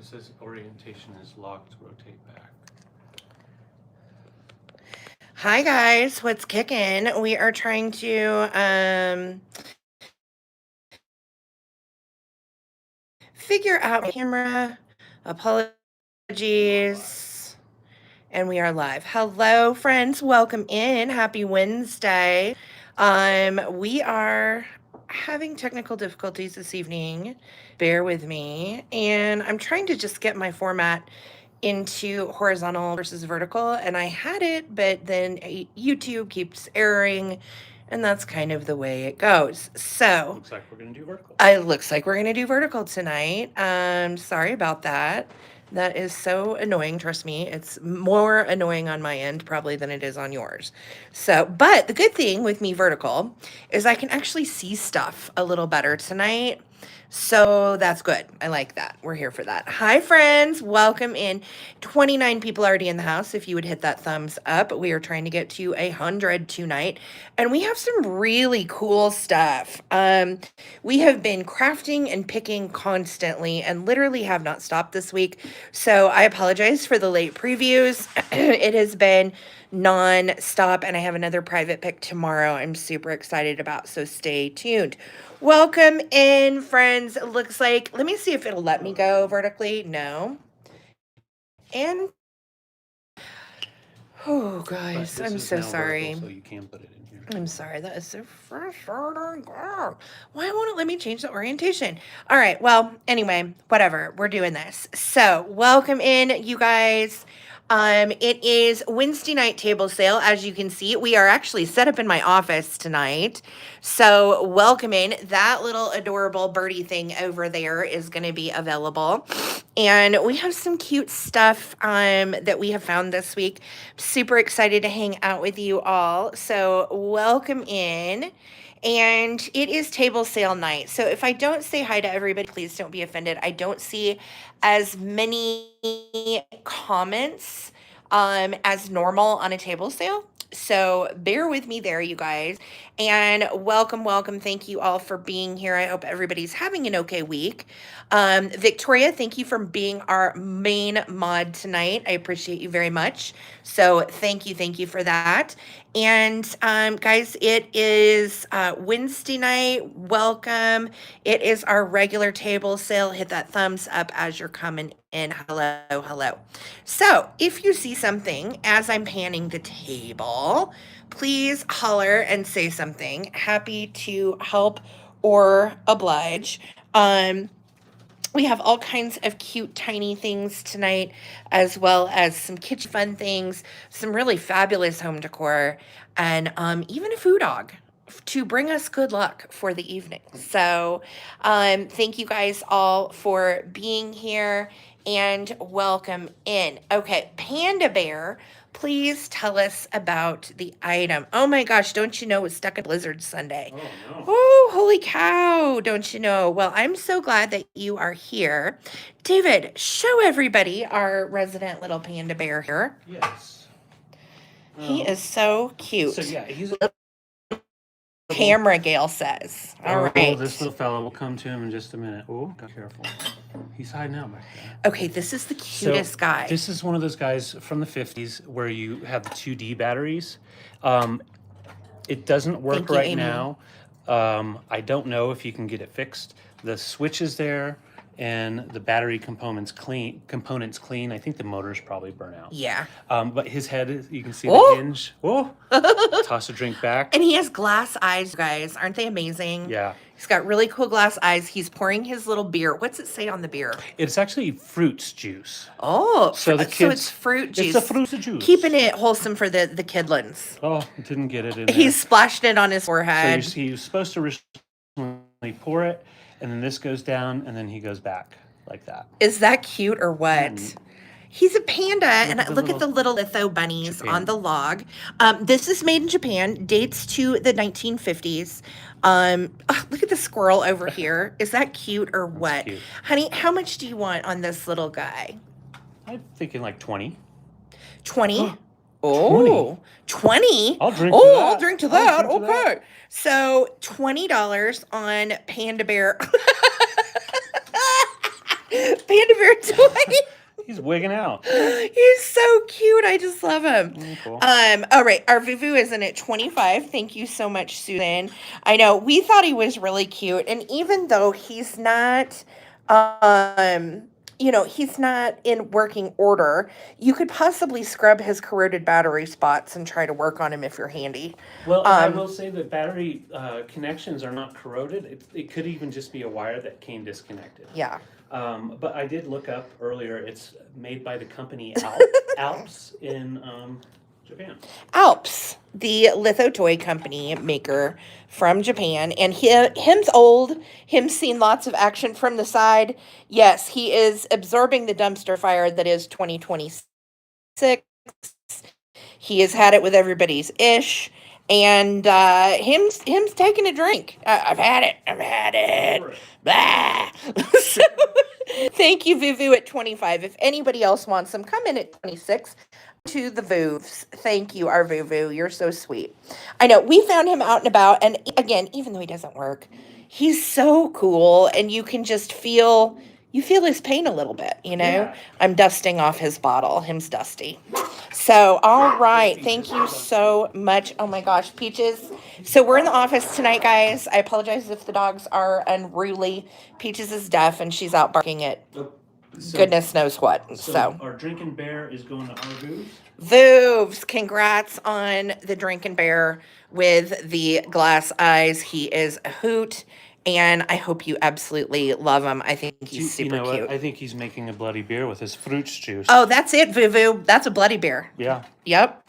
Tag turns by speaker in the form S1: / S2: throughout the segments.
S1: It says orientation is locked, rotate back.
S2: Hi guys, what's kicking? We are trying to figure out my camera. Apologies. And we are live. Hello friends, welcome in. Happy Wednesday. We are having technical difficulties this evening. Bear with me. And I'm trying to just get my format into horizontal versus vertical, and I had it, but then YouTube keeps erroring, and that's kind of the way it goes. So
S1: looks like we're gonna do vertical.
S2: It looks like we're gonna do vertical tonight. Sorry about that. That is so annoying. Trust me, it's more annoying on my end probably than it is on yours. So, but the good thing with me vertical is I can actually see stuff a little better tonight. So that's good. I like that. We're here for that. Hi, friends. Welcome in. 29 people already in the house. If you would hit that thumbs up, we are trying to get to 100 tonight. And we have some really cool stuff. We have been crafting and picking constantly and literally have not stopped this week. So I apologize for the late previews. It has been non-stop, and I have another private pick tomorrow I'm super excited about, so stay tuned. Welcome in, friends. It looks like, let me see if it'll let me go vertically. No. And, oh, guys, I'm so sorry.
S1: So you can put it in here.
S2: I'm sorry, that is so frustrating. Why won't it let me change the orientation? All right, well, anyway, whatever. We're doing this. So, welcome in, you guys. It is Wednesday night table sale. As you can see, we are actually set up in my office tonight. So welcome in. That little adorable birdie thing over there is going to be available. And we have some cute stuff that we have found this week. Super excited to hang out with you all. So welcome in. And it is table sale night. So if I don't say hi to everybody, please don't be offended. I don't see as many comments as normal on a table sale. So bear with me there, you guys. And welcome. Thank you all for being here. I hope everybody's having an okay week. Victoria, thank you for being our main mod tonight. I appreciate you very much. So thank you for that. And guys, it is Wednesday night. Welcome. It is our regular table sale. Hit that thumbs up as you're coming in. Hello. So if you see something as I'm panning the table, please holler and say something. Happy to help or oblige. We have all kinds of cute, tiny things tonight, as well as some kitchen fun things, some really fabulous home decor, and even a food dog to bring us good luck for the evening. So thank you guys all for being here and welcome in. Okay, Panda Bear, please tell us about the item. Oh my gosh, don't you know it was stuck in blizzard Sunday?
S1: Oh, no.
S2: Oh, holy cow, don't you know? Well, I'm so glad that you are here. David, show everybody our resident little panda bear here.
S1: Yes.
S2: He is so cute.
S1: So yeah, he's
S2: Camera, Gail says. All right.
S1: This little fella, will come to him in just a minute. Oh, be careful. He's hiding out back there.
S2: Okay, this is the cutest guy.
S1: This is one of those guys from the 50s where you have the 2D batteries. It doesn't work right now. I don't know if you can get it fixed. The switch is there and the battery components clean. I think the motor's probably burnt out.
S2: Yeah.
S1: But his head, you can see the hinge. Oh, toss a drink back.
S2: And he has glass eyes, guys. Aren't they amazing?
S1: Yeah.
S2: He's got really cool glass eyes. He's pouring his little beer. What's it say on the beer?
S1: It's actually fruits juice.
S2: Oh,
S1: so
S2: it's fruit juice.
S1: It's a fruit juice.
S2: Keeping it wholesome for the kidlins.
S1: Oh, didn't get it in there.
S2: He's splashed it on his forehead.
S1: So he's supposed to originally pour it, and then this goes down, and then he goes back like that.
S2: Is that cute or what? He's a panda, and look at the little litho bunnies on the log. This is made in Japan, dates to the 1950s. Look at the squirrel over here. Is that cute or what?
S1: Cute.
S2: Honey, how much do you want on this little guy?
S1: I'm thinking like 20.
S2: 20? Oh, 20?
S1: I'll drink to that.
S2: I'll drink to that. Okay. So $20 on Panda Bear. Panda bear toy.
S1: He's wigging out.
S2: He's so cute. I just love him.
S1: Cool.
S2: All right. Our Vuvu is in at 25. Thank you so much, Susan. I know we thought he was really cute. And even though he's not, he's not in working order, you could possibly scrub his corroded battery spots and try to work on him if you're handy.
S1: Well, I will say the battery connections are not corroded. It could even just be a wire that came disconnected.
S2: Yeah.
S1: But I did look up earlier. It's made by the company Alps in Japan.
S2: Alps, the litho toy company maker from Japan, and him's old. Him's seen lots of action from the side. Yes, he is absorbing the dumpster fire that is 2026. He has had it with everybody's ish, and him's taking a drink. I've had it. I've had it. Blah. So, thank you, Vuvu, at 25. If anybody else wants them, come in at 26 to the Voovs. Thank you, our Vuvu. You're so sweet. I know, we found him out and about, and again, even though he doesn't work, he's so cool, and you can just feel his pain a little bit,
S1: Yeah.
S2: I'm dusting off his bottle. Him's dusty. So, all right. Thank you so much. Oh my gosh, Peaches. So we're in the office tonight, guys. I apologize if the dogs are unruly. Peaches is deaf and she's out barking at goodness knows what. So
S1: our drinking bear is going to our booth.
S2: Voovs, congrats on the drinking bear with the glass eyes. He is a hoot. And I hope you absolutely love him. I think he's super cute.
S1: I think he's making a bloody beer with his fruit juice.
S2: Oh, that's it, Vuvu. That's a bloody bear.
S1: Yeah.
S2: Yep.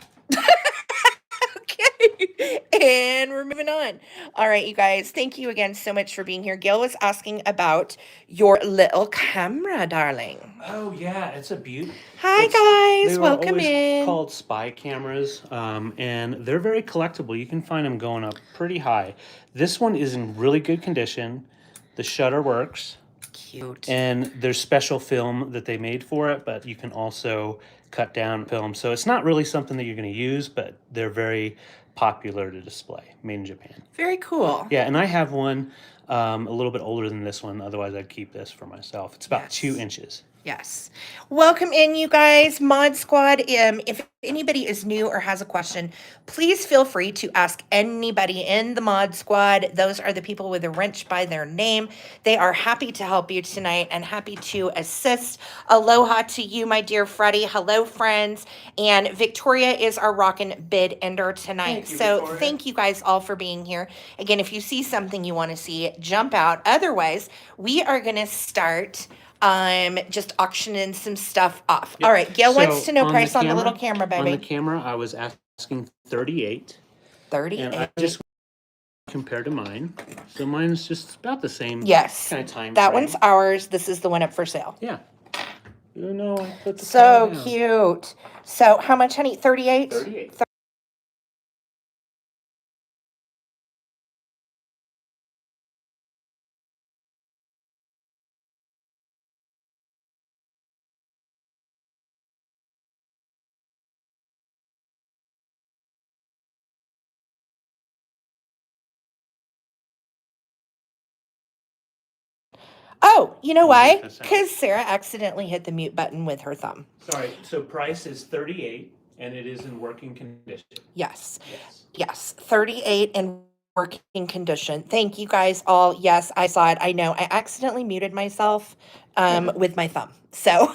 S2: Okay. And we're moving on. All right, you guys. Thank you again so much for being here. Gail was asking about your little camera, darling.
S1: Oh, yeah. It's a beauty.
S2: Hi, guys.
S1: They
S2: Welcome
S1: always
S2: in.
S1: Called spy cameras, and they're very collectible. You can find them going up pretty high. This one is in really good condition. The shutter works.
S2: Cute.
S1: And there's special film that they made for it, but you can also cut down film. So it's not really something that you're going to use, but they're very popular to display. Made in Japan.
S2: Very cool.
S1: Yeah, and I have one a little bit older than this one. Otherwise, I'd keep this for myself. It's about 2 inches.
S2: Yes. Welcome in, you guys. Mod Squad. If anybody is new or has a question, please feel free to ask anybody in the Mod Squad. Those are the people with a wrench by their name. They are happy to help you tonight and happy to assist. Aloha to you, my dear Freddie. Hello, friends. And Victoria is our rockin' bid ender tonight. Thank you guys all for being here. Again, if you see something you want to see, jump out. Otherwise, we are going to start just auctioning some stuff off. Yep. All right, Gail wants to know price on the little camera, baby.
S1: On the camera, I was asking 38.
S2: 38.
S1: And I just compared to mine. So mine's just about the same kind of time
S2: that
S1: frame.
S2: One's ours. This is the one up for sale.
S1: Yeah. You know, I put the
S2: so cute. So how much, honey? 38?
S1: 38.
S2: Oh, you know why? Because Sarah accidentally hit the mute button with her thumb.
S1: Sorry. So price is 38, and it is in working condition.
S2: Yes. 38 in working condition. Thank you guys all. Yes, I saw it. I know. I accidentally muted myself with my thumb. So.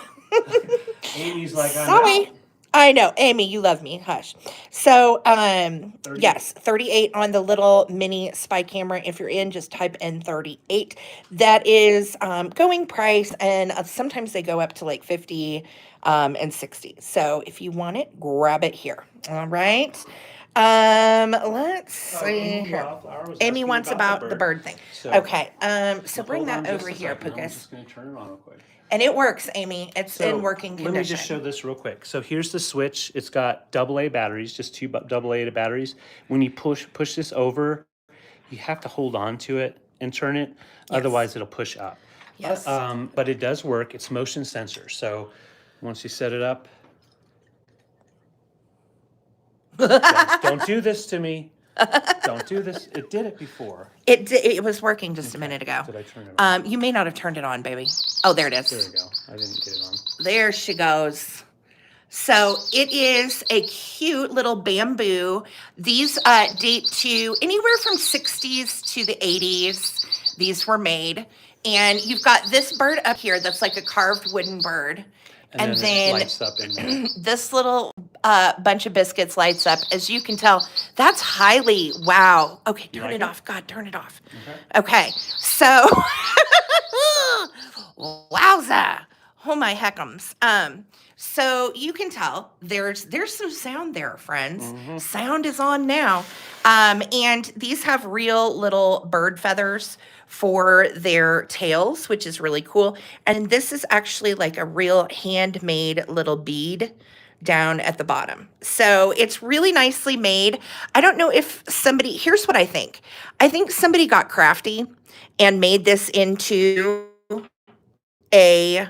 S1: Amy's like,
S2: sorry. I know. Amy, you love me. Hush. So, yes, 38 on the little mini spy camera. If you're in, just type in 38. That is going price, and sometimes they go up to like 50 and 60. So if you want it, grab it here. All right. Let's see here. Amy wants about the bird thing. Okay. So bring that over here, Pukas.
S1: I'm just going to turn it on real quick.
S2: And it works, Amy. It's in working condition.
S1: Let me just show this real quick. So here's the switch. It's got AA batteries, just 2 AA batteries. When you push this over, you have to hold on to it and turn it. Yes. Otherwise, it'll push up.
S2: Yes.
S1: But it does work. It's motion sensor. So once you set it up, guys, don't do this to me. Don't do this. It did it before.
S2: It was working just a minute ago.
S1: Did I turn it on?
S2: You may not have turned it on, baby. Oh, there it is.
S1: There we go. I didn't get it on.
S2: There she goes. So it is a cute little bamboo. These date to anywhere from 60s to the 80s. These were made. And you've got this bird up here that's like a carved wooden bird. And then
S1: it lights up in there.
S2: this little bunch of biscuits lights up. As you can tell, that's highly, wow. Okay, turn it off. God, turn it off. Okay, so, wowza. Oh my heckums. So you can tell there's some sound there, friends. Sound is on now. And these have real little bird feathers for their tails, which is really cool. And this is actually like a real handmade little bead down at the bottom. So it's really nicely made. I don't know if somebody, here's what I think. I think somebody got crafty and made this into a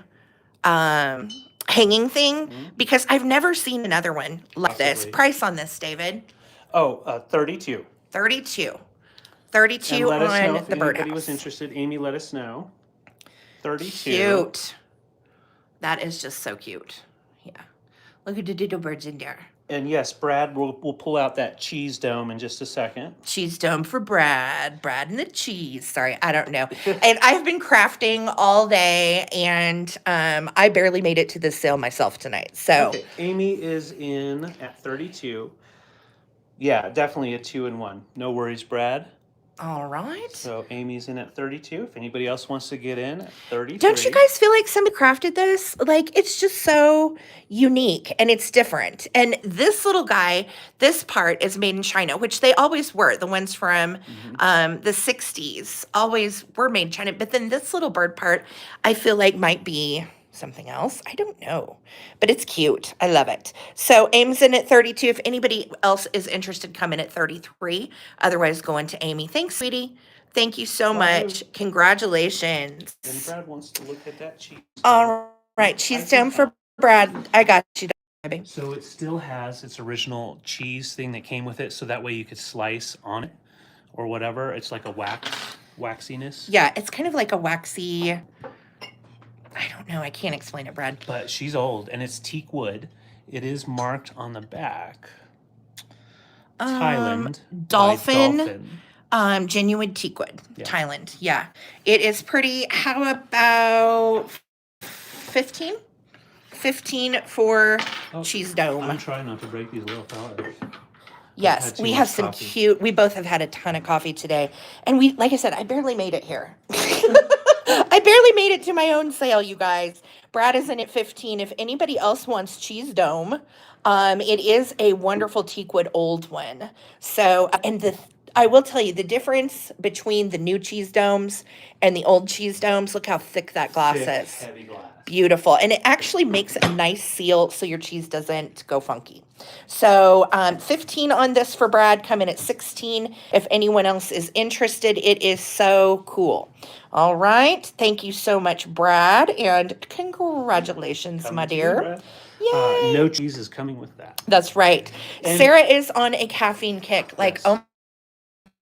S2: hanging thing because I've never seen another one like this. Price on this, David?
S1: Oh, 32.
S2: 32. 32
S1: and let us know
S2: on
S1: if
S2: the
S1: anybody
S2: birdhouse.
S1: was interested. Amy, let us know. 32.
S2: Cute. That is just so cute. Yeah. Look at the little birds in there.
S1: And yes, Brad, we'll pull out that cheese dome in just a second.
S2: Cheese dome for Brad. Brad and the cheese. Sorry, I don't know. And I've been crafting all day, and I barely made it to this sale myself tonight. So
S1: Okay, Amy is in at 32. Yeah, definitely a 2-in-1. No worries, Brad.
S2: all right.
S1: So Amy's in at 32. If anybody else wants to get in at 33.
S2: Don't you guys feel like somebody crafted this? Like, it's just so unique and it's different. And this little guy, this part is made in China, which they always were. The ones from the 60s always were made in China. But then this little bird part, I feel like might be something else. I don't know. But it's cute. I love it. So Aim's in at 32. If anybody else is interested, come in at 33. Otherwise, go into Amy. Thanks, sweetie. Thank you so much. Congratulations.
S1: And Brad wants to look at that cheese.
S2: All right, cheese down for Brad. I got you, baby.
S1: So it still has its original cheese thing that came with it, so that way you could slice on it or whatever. It's like a waxiness.
S2: Yeah, it's kind of like a waxy, I don't know. I can't explain it, Brad.
S1: But she's old, and it's teak wood. It is marked on the back. Thailand.
S2: Dolphin. Genuine teakwood,
S1: Yeah.
S2: Thailand. Yeah, it is pretty. How about 15? 15 for cheese dome.
S1: I'm trying not to break these little fellas.
S2: Yes,
S1: too
S2: we
S1: much
S2: have some
S1: coffee.
S2: cute. We both have had a ton of coffee today, and we, like I said, I barely made it here. I barely made it to my own sale, you guys. Brad is in at 15. If anybody else wants cheese dome, it is a wonderful teakwood old one. So, and I will tell you the difference between the new cheese domes and the old cheese domes. Look how thick that glass is.
S1: Heavy glass.
S2: Beautiful. And it actually makes a nice seal so your cheese doesn't go funky. So 15 on this for Brad, come in at 16. If anyone else is interested, it is so cool. All right. Thank you so much, Brad. And congratulations, my
S1: Coming to you,
S2: dear.
S1: Brad.
S2: Yay.
S1: No cheese is coming with that.
S2: That's right.
S1: And-
S2: Sarah is on a caffeine kick. Like,
S1: Yes.
S2: oh,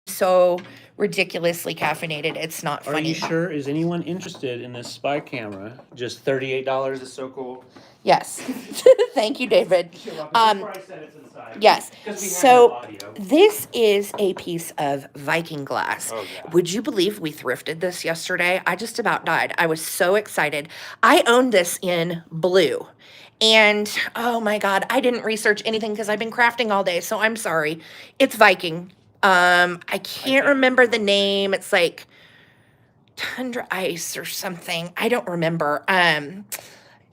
S2: so ridiculously caffeinated. It's not
S1: Are
S2: funny.
S1: you sure? Is anyone interested in this spy camera? Just $38 is so cool.
S2: Yes. Thank you, David.
S1: Before I said it's inside.
S2: Yes.
S1: 'Cause we have
S2: So
S1: no audio.
S2: this is a piece of Viking glass.
S1: Oh, yeah.
S2: Would you believe we thrifted this yesterday? I just about died. I was so excited. I own this in blue. And oh my God, I didn't research anything because I've been crafting all day. So I'm sorry. It's Viking. I can't remember the name. It's like Tundra Ice or something. I don't remember.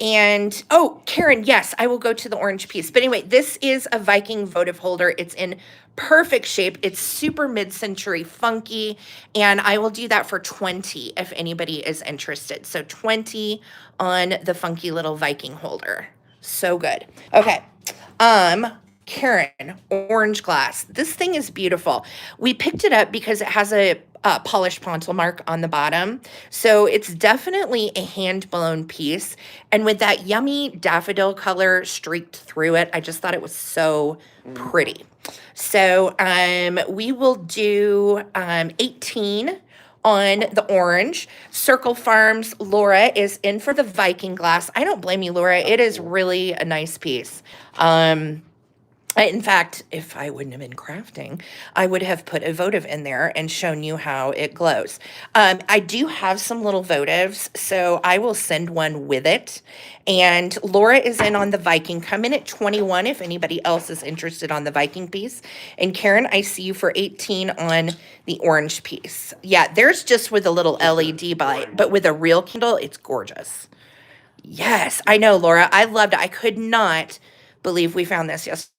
S2: And oh, Karen, yes, I will go to the orange piece. But anyway, this is a Viking votive holder. It's in perfect shape. It's super mid-century funky, and I will do that for 20 if anybody is interested. So 20 on the funky little Viking holder. So good. Okay. Karen, orange glass. This thing is beautiful. We picked it up because it has a polished pontil mark on the bottom. So it's definitely a hand-blown piece. And with that yummy daffodil color streaked through it, I just thought it was so pretty. So we will do 18 on the orange. Circle Farms, Laura is in for the Viking glass. I don't blame you, Laura. It is really a nice piece. In fact, if I wouldn't have been crafting, I would have put a votive in there and shown you how it glows. I do have some little votives, so I will send one with it. And Laura is in on the Viking. Come in at 21 if anybody else is interested on the Viking piece. And Karen, I see you for 18 on the orange piece. Yeah, there's just with a little LED light, but with a real candle, it's gorgeous. Yes, I know, Laura. I loved it. I could not believe we found this yesterday.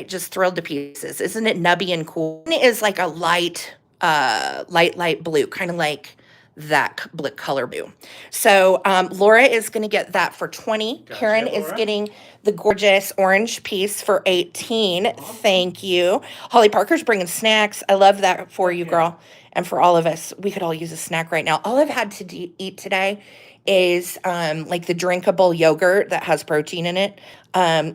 S2: Just thrilled to pieces. Isn't it nubby and cool? It is like a light blue, kind of like that color blue. So Laura is going to get that for 20. Gotcha, Karen is getting the gorgeous orange piece for 18. Thank you. Holly Parker's bringing snacks. I love that for you, girl. And for all of us, we could all use a snack right now. All I've had to eat today is like the drinkable yogurt that has protein in it.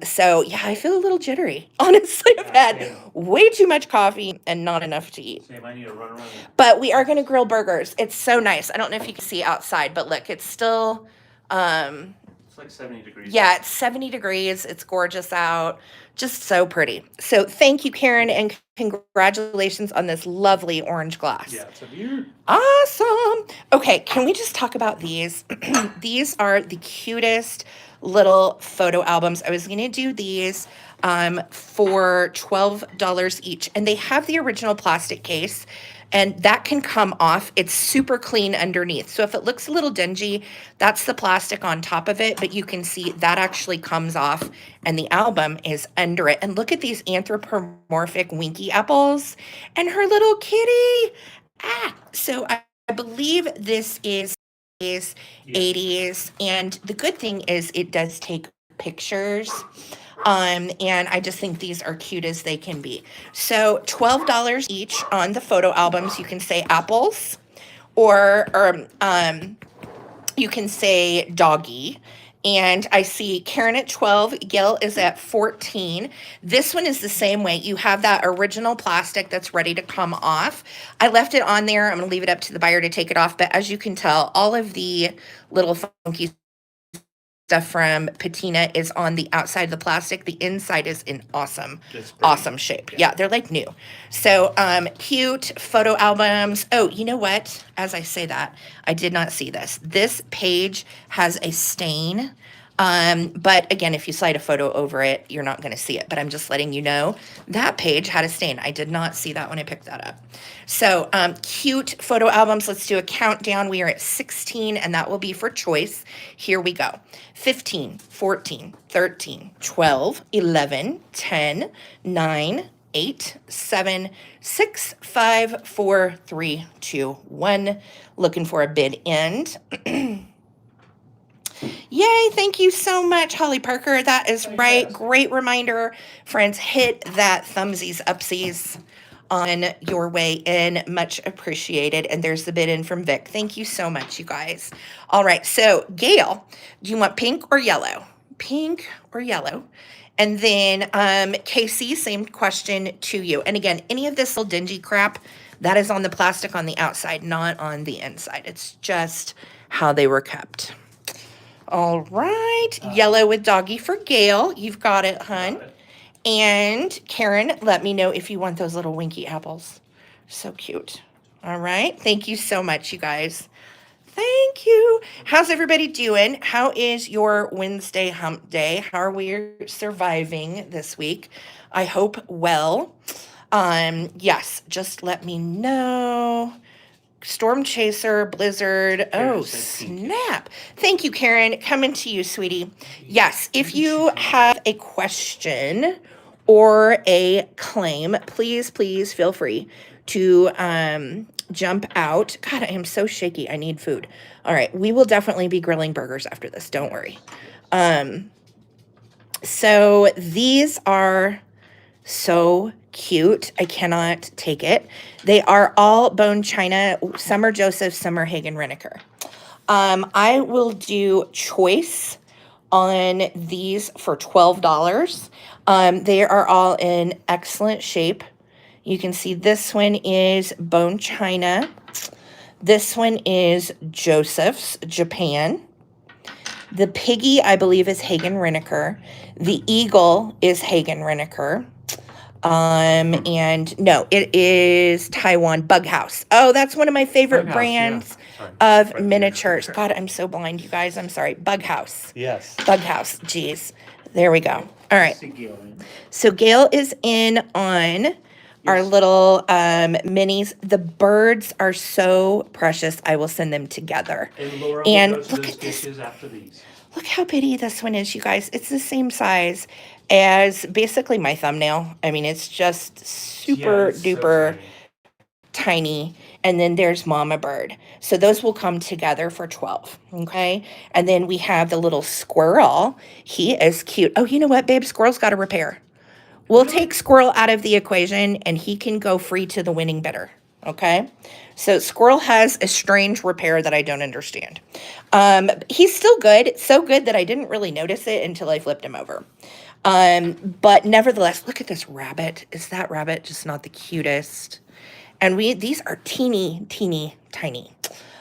S2: So yeah, I feel a little jittery. Honestly, I've had way too much coffee and not enough to eat.
S1: Same, I need to run around.
S2: But we are going to grill burgers. It's so nice. I don't know if you can see outside, but look, it's still,
S1: it's like 70 degrees.
S2: Yeah, it's 70 degrees. It's gorgeous out. Just so pretty. So thank you, Karen, and congratulations on this lovely orange glass.
S1: Yeah, it's a beaut.
S2: Awesome. Okay, can we just talk about these? These are the cutest little photo albums. I was going to do these for $12 each, and they have the original plastic case, and that can come off. It's super clean underneath. So if it looks a little dingy, that's the plastic on top of it, but you can see that actually comes off and the album is under it. And look at these anthropomorphic winky apples and her little kitty. So I believe this is 80s. And the good thing is it does take pictures. And I just think these are cute as they can be. So $12 each on the photo albums. You can say apples or you can say doggy. And I see Karen at 12, Gail is at 14. This one is the same way. You have that original plastic that's ready to come off. I left it on there. I'm going to leave it up to the buyer to take it off. But as you can tell, all of the little funky stuff from patina is on the outside of the plastic. The inside is in awesome shape. Yeah, they're like new. So cute photo albums. Oh, you know what? As I say that, I did not see this. This page has a stain. But again, if you slide a photo over it, you're not going to see it. But I'm just letting you know that page had a stain. I did not see that when I picked that up. So cute photo albums. Let's do a countdown. We are at 16, and that will be for choice. Here we go. 15, 14, 13, 12, 11, 10, 9, 8, 7, 6, 5, 4, 3, 2, 1. Looking for a bid end. Yay, thank you so much, Holly Parker. That is right. Great reminder. Friends, hit that thumbsies upsies on your way in. Much appreciated. And there's the bid in from Vic. Thank you so much, you guys. All right, so Gail, do you want pink or yellow? Pink or yellow? And then Casey, same question to you. And again, any of this little dingy crap, that is on the plastic on the outside, not on the inside. It's just how they were kept. All right. Yellow with doggy for Gail. You've got it, hun. Got it. And Karen, let me know if you want those little winky apples. So cute. All right. Thank you so much, you guys. Thank you. How's everybody doing? How is your Wednesday hump day? How are we surviving this week? I hope well. Yes, just let me know. Storm Chaser, Blizzard. Oh, snap. Thank you, Karen. Coming to you, sweetie. Yes, if you have a question or a claim, please feel free to jump out. God, I am so shaky. I need food. All right, we will definitely be grilling burgers after this. Don't worry. So these are So cute. I cannot take it. They are all bone china. Some are Joseph, some are Hagen Renaker. I will do choice on these for $12. They are all in excellent shape. You can see this one is bone china. This one is Joseph's, Japan. The Piggy, I believe, is Hagen Renaker. The Eagle is Hagen Renaker. And no, it is Taiwan Bug House. Oh, that's one of my favorite
S1: Bug House,
S2: brands
S1: yeah.
S2: of miniatures. God, I'm so blind, you guys. I'm sorry. Bug House.
S1: Yes.
S2: Bug House. Jeez. There we go. All right.
S1: See Gail in.
S2: So Gail is in on our little minis. The birds are so precious. I will send them together.
S1: And Laura
S2: And
S1: will go to
S2: look
S1: those
S2: at this.
S1: dishes after these.
S2: Look how pretty this one is, you guys. It's the same size as basically my thumbnail. I mean, it's just super
S1: it's so
S2: duper
S1: tiny.
S2: tiny. And then there's Mama Bird. So those will come together for 12. Okay. And then we have the little squirrel. He is cute. Oh, you know what, babe? Squirrel's got a repair. We'll take Squirrel out of the equation and he can go free to the winning bidder. Okay. So Squirrel has a strange repair that I don't understand. He's still good. So good that I didn't really notice it until I flipped him over. But nevertheless, look at this rabbit. Is that rabbit just not the cutest? And these are teeny, teeny, tiny.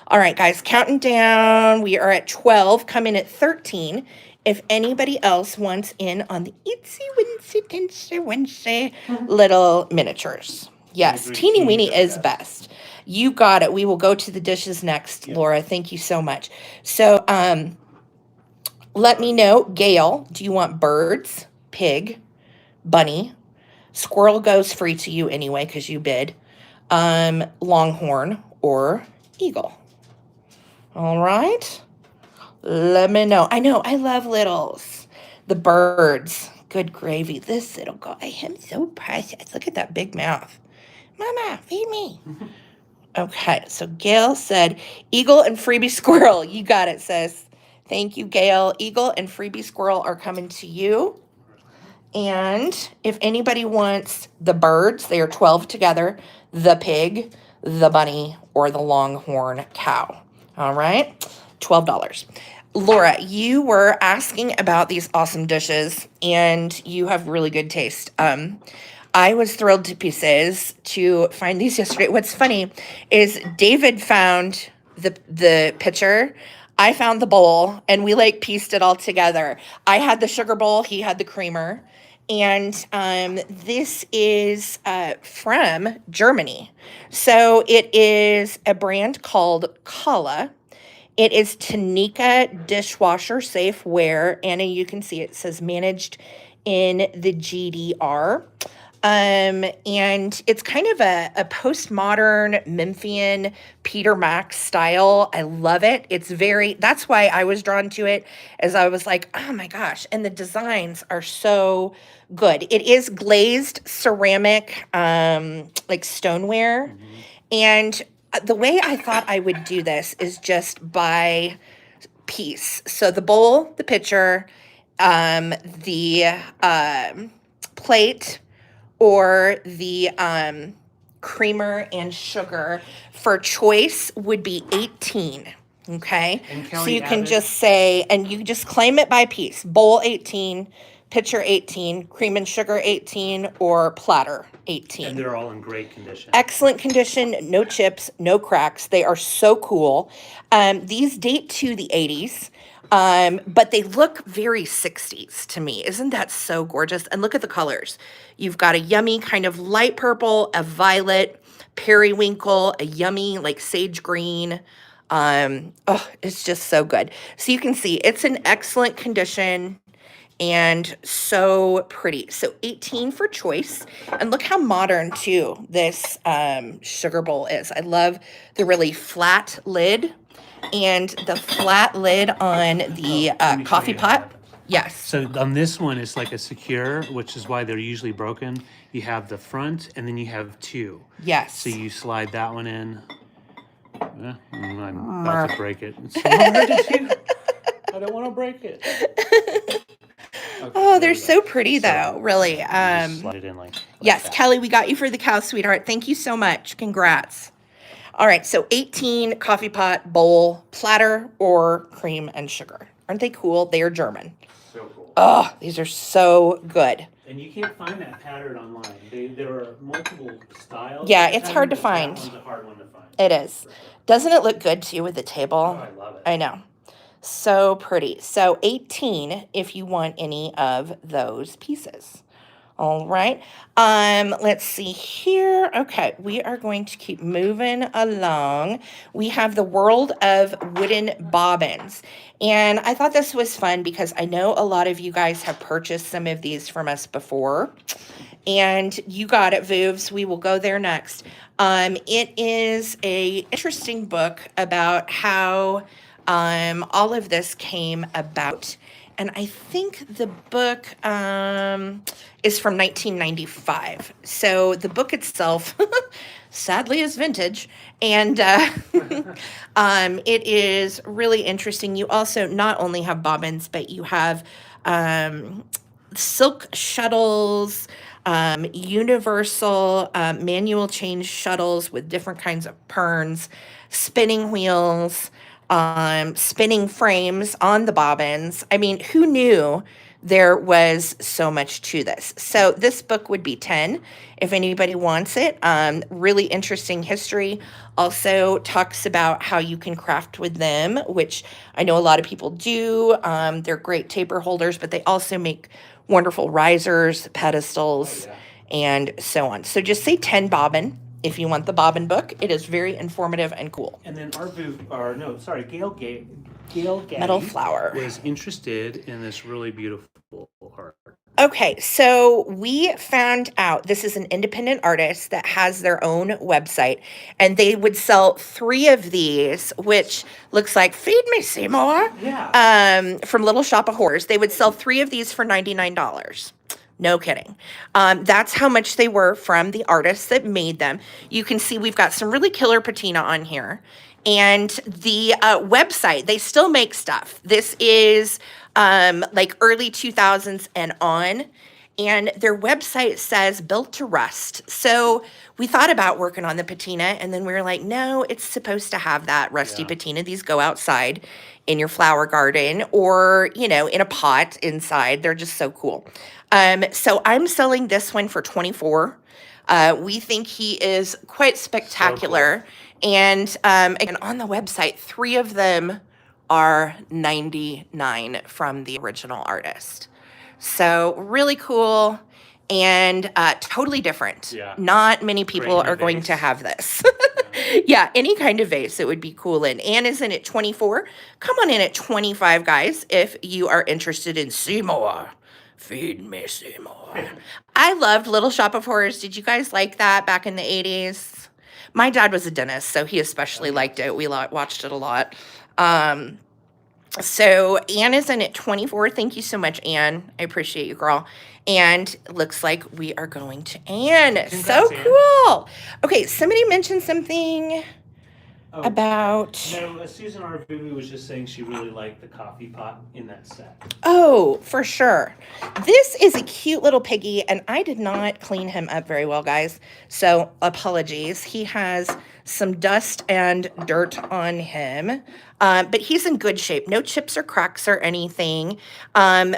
S2: All right, guys, counting down. We are at 12, come in at 13. If anybody else wants in on the itsy wincy tinsy wincy little miniatures. Yes,
S1: agree.
S2: teeny weeny
S1: Teenies are
S2: is best. You got it. We will go to the dishes next, Laura. Thank you so much. So let me know, Gail, do you want birds, pig, bunny? Squirrel goes free to you anyway because you bid. Longhorn or eagle. All right. Let me know. I know. I love littles. The birds. Good gravy. This little guy. I am so precious. Look at that big mouth. Mama, feed me. Okay. So Gail said eagle and freebie squirrel. You got it, sis. Thank you, Gail. Eagle and freebie squirrel are coming to you. And if anybody wants the birds, they are 12 together. The pig, the bunny, or the longhorn cow. All right. $12. Laura, you were asking about these awesome dishes, and you have really good taste. I was thrilled to pieces to find these yesterday. What's funny is David found the pitcher. I found the bowl, and we like pieced it all together. I had the sugar bowl. He had the creamer. And this is from Germany. So it is a brand called Kala. It is Tanika dishwasher safe wear. Anna, you can see it says managed in the GDR. And it's kind of a postmodern Memphian Peter Max style. I love it. That's why I was drawn to it, as I was like, oh my gosh. And the designs are so good. It is glazed ceramic, like stoneware. Mm-hmm. And the way I thought I would do this is just by piece. So the bowl, the pitcher, the plate, or the creamer and sugar for choice would be 18. Okay. So you can just say, and you just claim it by piece. Bowl 18, pitcher 18, cream and sugar 18, or platter 18.
S1: And they're all in great condition.
S2: Excellent condition, no chips, no cracks. They are so cool. These date to the 80s. But they look very 60s to me. Isn't that so gorgeous? And look at the colors. You've got a yummy kind of light purple, a violet, periwinkle, a yummy like sage green. It's just so good. So you can see it's in excellent condition and so pretty. So 18 for choice. And look how modern too this sugar bowl is. I love the really flat lid. And the flat lid on the coffee pot. Yes.
S1: So on this one, it's like a secure, which is why they're usually broken. You have the front, and then you have two.
S2: Yes.
S1: So you slide that one in. I'm about to break it. It's so hard to do. I don't want to break it. Okay,
S2: Oh,
S1: there
S2: they're
S1: we go.
S2: so pretty,
S1: So,
S2: though, really.
S1: you just slide it in like
S2: Yes,
S1: that.
S2: Kelly, we got you for the cow, sweetheart. Thank you so much. Congrats. All right, so 18 coffee pot, bowl, platter, or cream and sugar. Aren't they cool? They are German.
S1: So cool.
S2: Oh, these are so good.
S1: And you can't find that pattern online. There are multiple styles.
S2: Yeah,
S1: of the
S2: it's hard to
S1: pattern, but
S2: find.
S1: That one's a hard one to find.
S2: It is.
S1: For sure.
S2: Doesn't it look good too with the table?
S1: Oh, I love it.
S2: I know. So pretty. So 18 if you want any of those pieces. All right. Let's see here. Okay, we are going to keep moving along. We have the world of wooden bobbins. And I thought this was fun because I know a lot of you guys have purchased some of these from us before. And you got it, Voovs. We will go there next. It is a interesting book about how all of this came about. And I think the book is from 1995. So the book itself, sadly, is vintage. And it is really interesting. You also not only have bobbins, but you have silk shuttles, universal manual change shuttles with different kinds of perns, spinning wheels, spinning frames on the bobbins. I mean, who knew there was so much to this? So this book would be 10 if anybody wants it. Really interesting history. Also talks about how you can craft with them, which I know a lot of people do. They're great taper holders, but they also make wonderful risers, pedestals, and so on. So just say 10 bobbin if you want the bobbin book. It is very informative and cool.
S1: And then Gail
S2: Metal flower
S1: was interested in this really beautiful art.
S2: Okay, so we found out this is an independent artist that has their own website, and they would sell 3 of these, which looks like Feed Me Seymour.
S1: Yeah.
S2: From Little Shop of Horrors. They would sell 3 of these for $99. No kidding. That's how much they were from the artists that made them. You can see we've got some really killer patina on here. And the website, they still make stuff. This is like early 2000s and on. And their website says built to rust. So we thought about working on the patina, and then we were like, no, it's supposed to have that rusty patina. These go outside in your flower garden or, you know, in a pot inside. They're just so cool. So I'm selling this one for $24. We think he is quite spectacular. So cool. And again, on the website, 3 of them are $99 from the original artist. So really cool and totally different.
S1: Yeah.
S2: Not many people are going to have this. Yeah, any kind of vase it would be cool in. Anne is in at 24. Come on in at 25, guys, if you are interested in Seymour. Feed me Seymour. I loved Little Shop of Horrors. Did you guys like that back in the 80s? My dad was a dentist, so he especially liked it. We watched it a lot. So Anne is in at 24. Thank you so much, Anne. I appreciate you, girl. And it looks like we are going to Anne.
S1: Congrats,
S2: so
S1: Anne.
S2: cool. Okay, somebody mentioned something about...
S1: No, Susan Arvu was just saying she really liked the coffee pot in that set.
S2: Oh, for sure. This is a cute little piggy, and I did not clean him up very well, guys. So apologies. He has some dust and dirt on him, but he's in good shape. No chips or cracks or anything.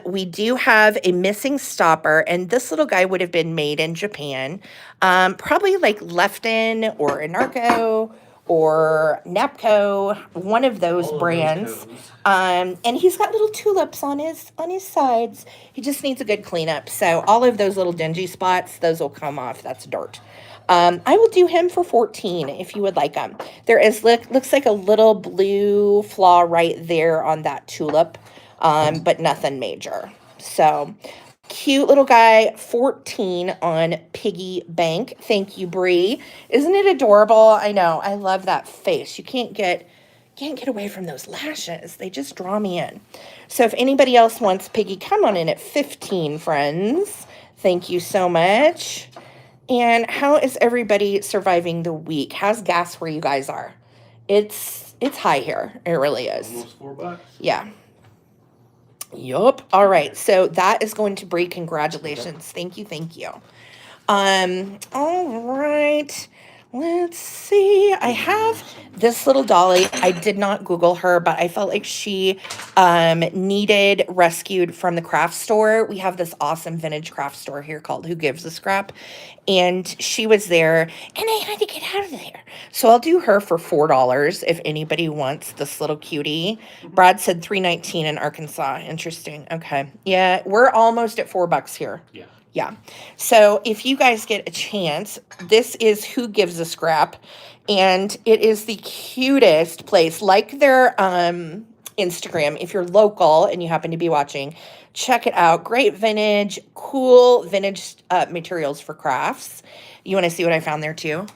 S2: We do have a missing stopper, and this little guy would have been made in Japan, probably like Lefton or Anarco or Napco, one of those brands. And he's got little tulips on his sides. He just needs a good cleanup. So all of those little dingy spots, those will come off. That's dirt. I will do him for 14 if you would like him. There is looks like a little blue flaw right there on that tulip, but nothing major. So cute little guy, 14 on Piggy Bank. Thank you, Bree. Isn't it adorable? I know. I love that face. You can't get away from those lashes. They just draw me in. So if anybody else wants Piggy, come on in at 15, friends. Thank you so much. And how is everybody surviving the week? How's gas where you guys are? It's high here. It really is.
S1: Almost $4.
S2: Yeah. Yup. All right. So that is going to Brie. Congratulations. Thank you. Thank you. All right. Let's see. I have this little dolly. I did not Google her, but I felt like she needed rescued from the craft store. We have this awesome vintage craft store here called Who Gives a Scrap. And she was there, and I had to get out of there. So I'll do her for $4 if anybody wants this little cutie. Brad said $3.19 in Arkansas. Interesting. Okay. Yeah, we're almost at $4 here.
S1: Yeah.
S2: Yeah. So if you guys get a chance, this is Who Gives a Scrap. And it is the cutest place. Like their Instagram, if you're local and you happen to be watching, check it out. Great vintage, cool vintage materials for crafts. You want to see what I found there too?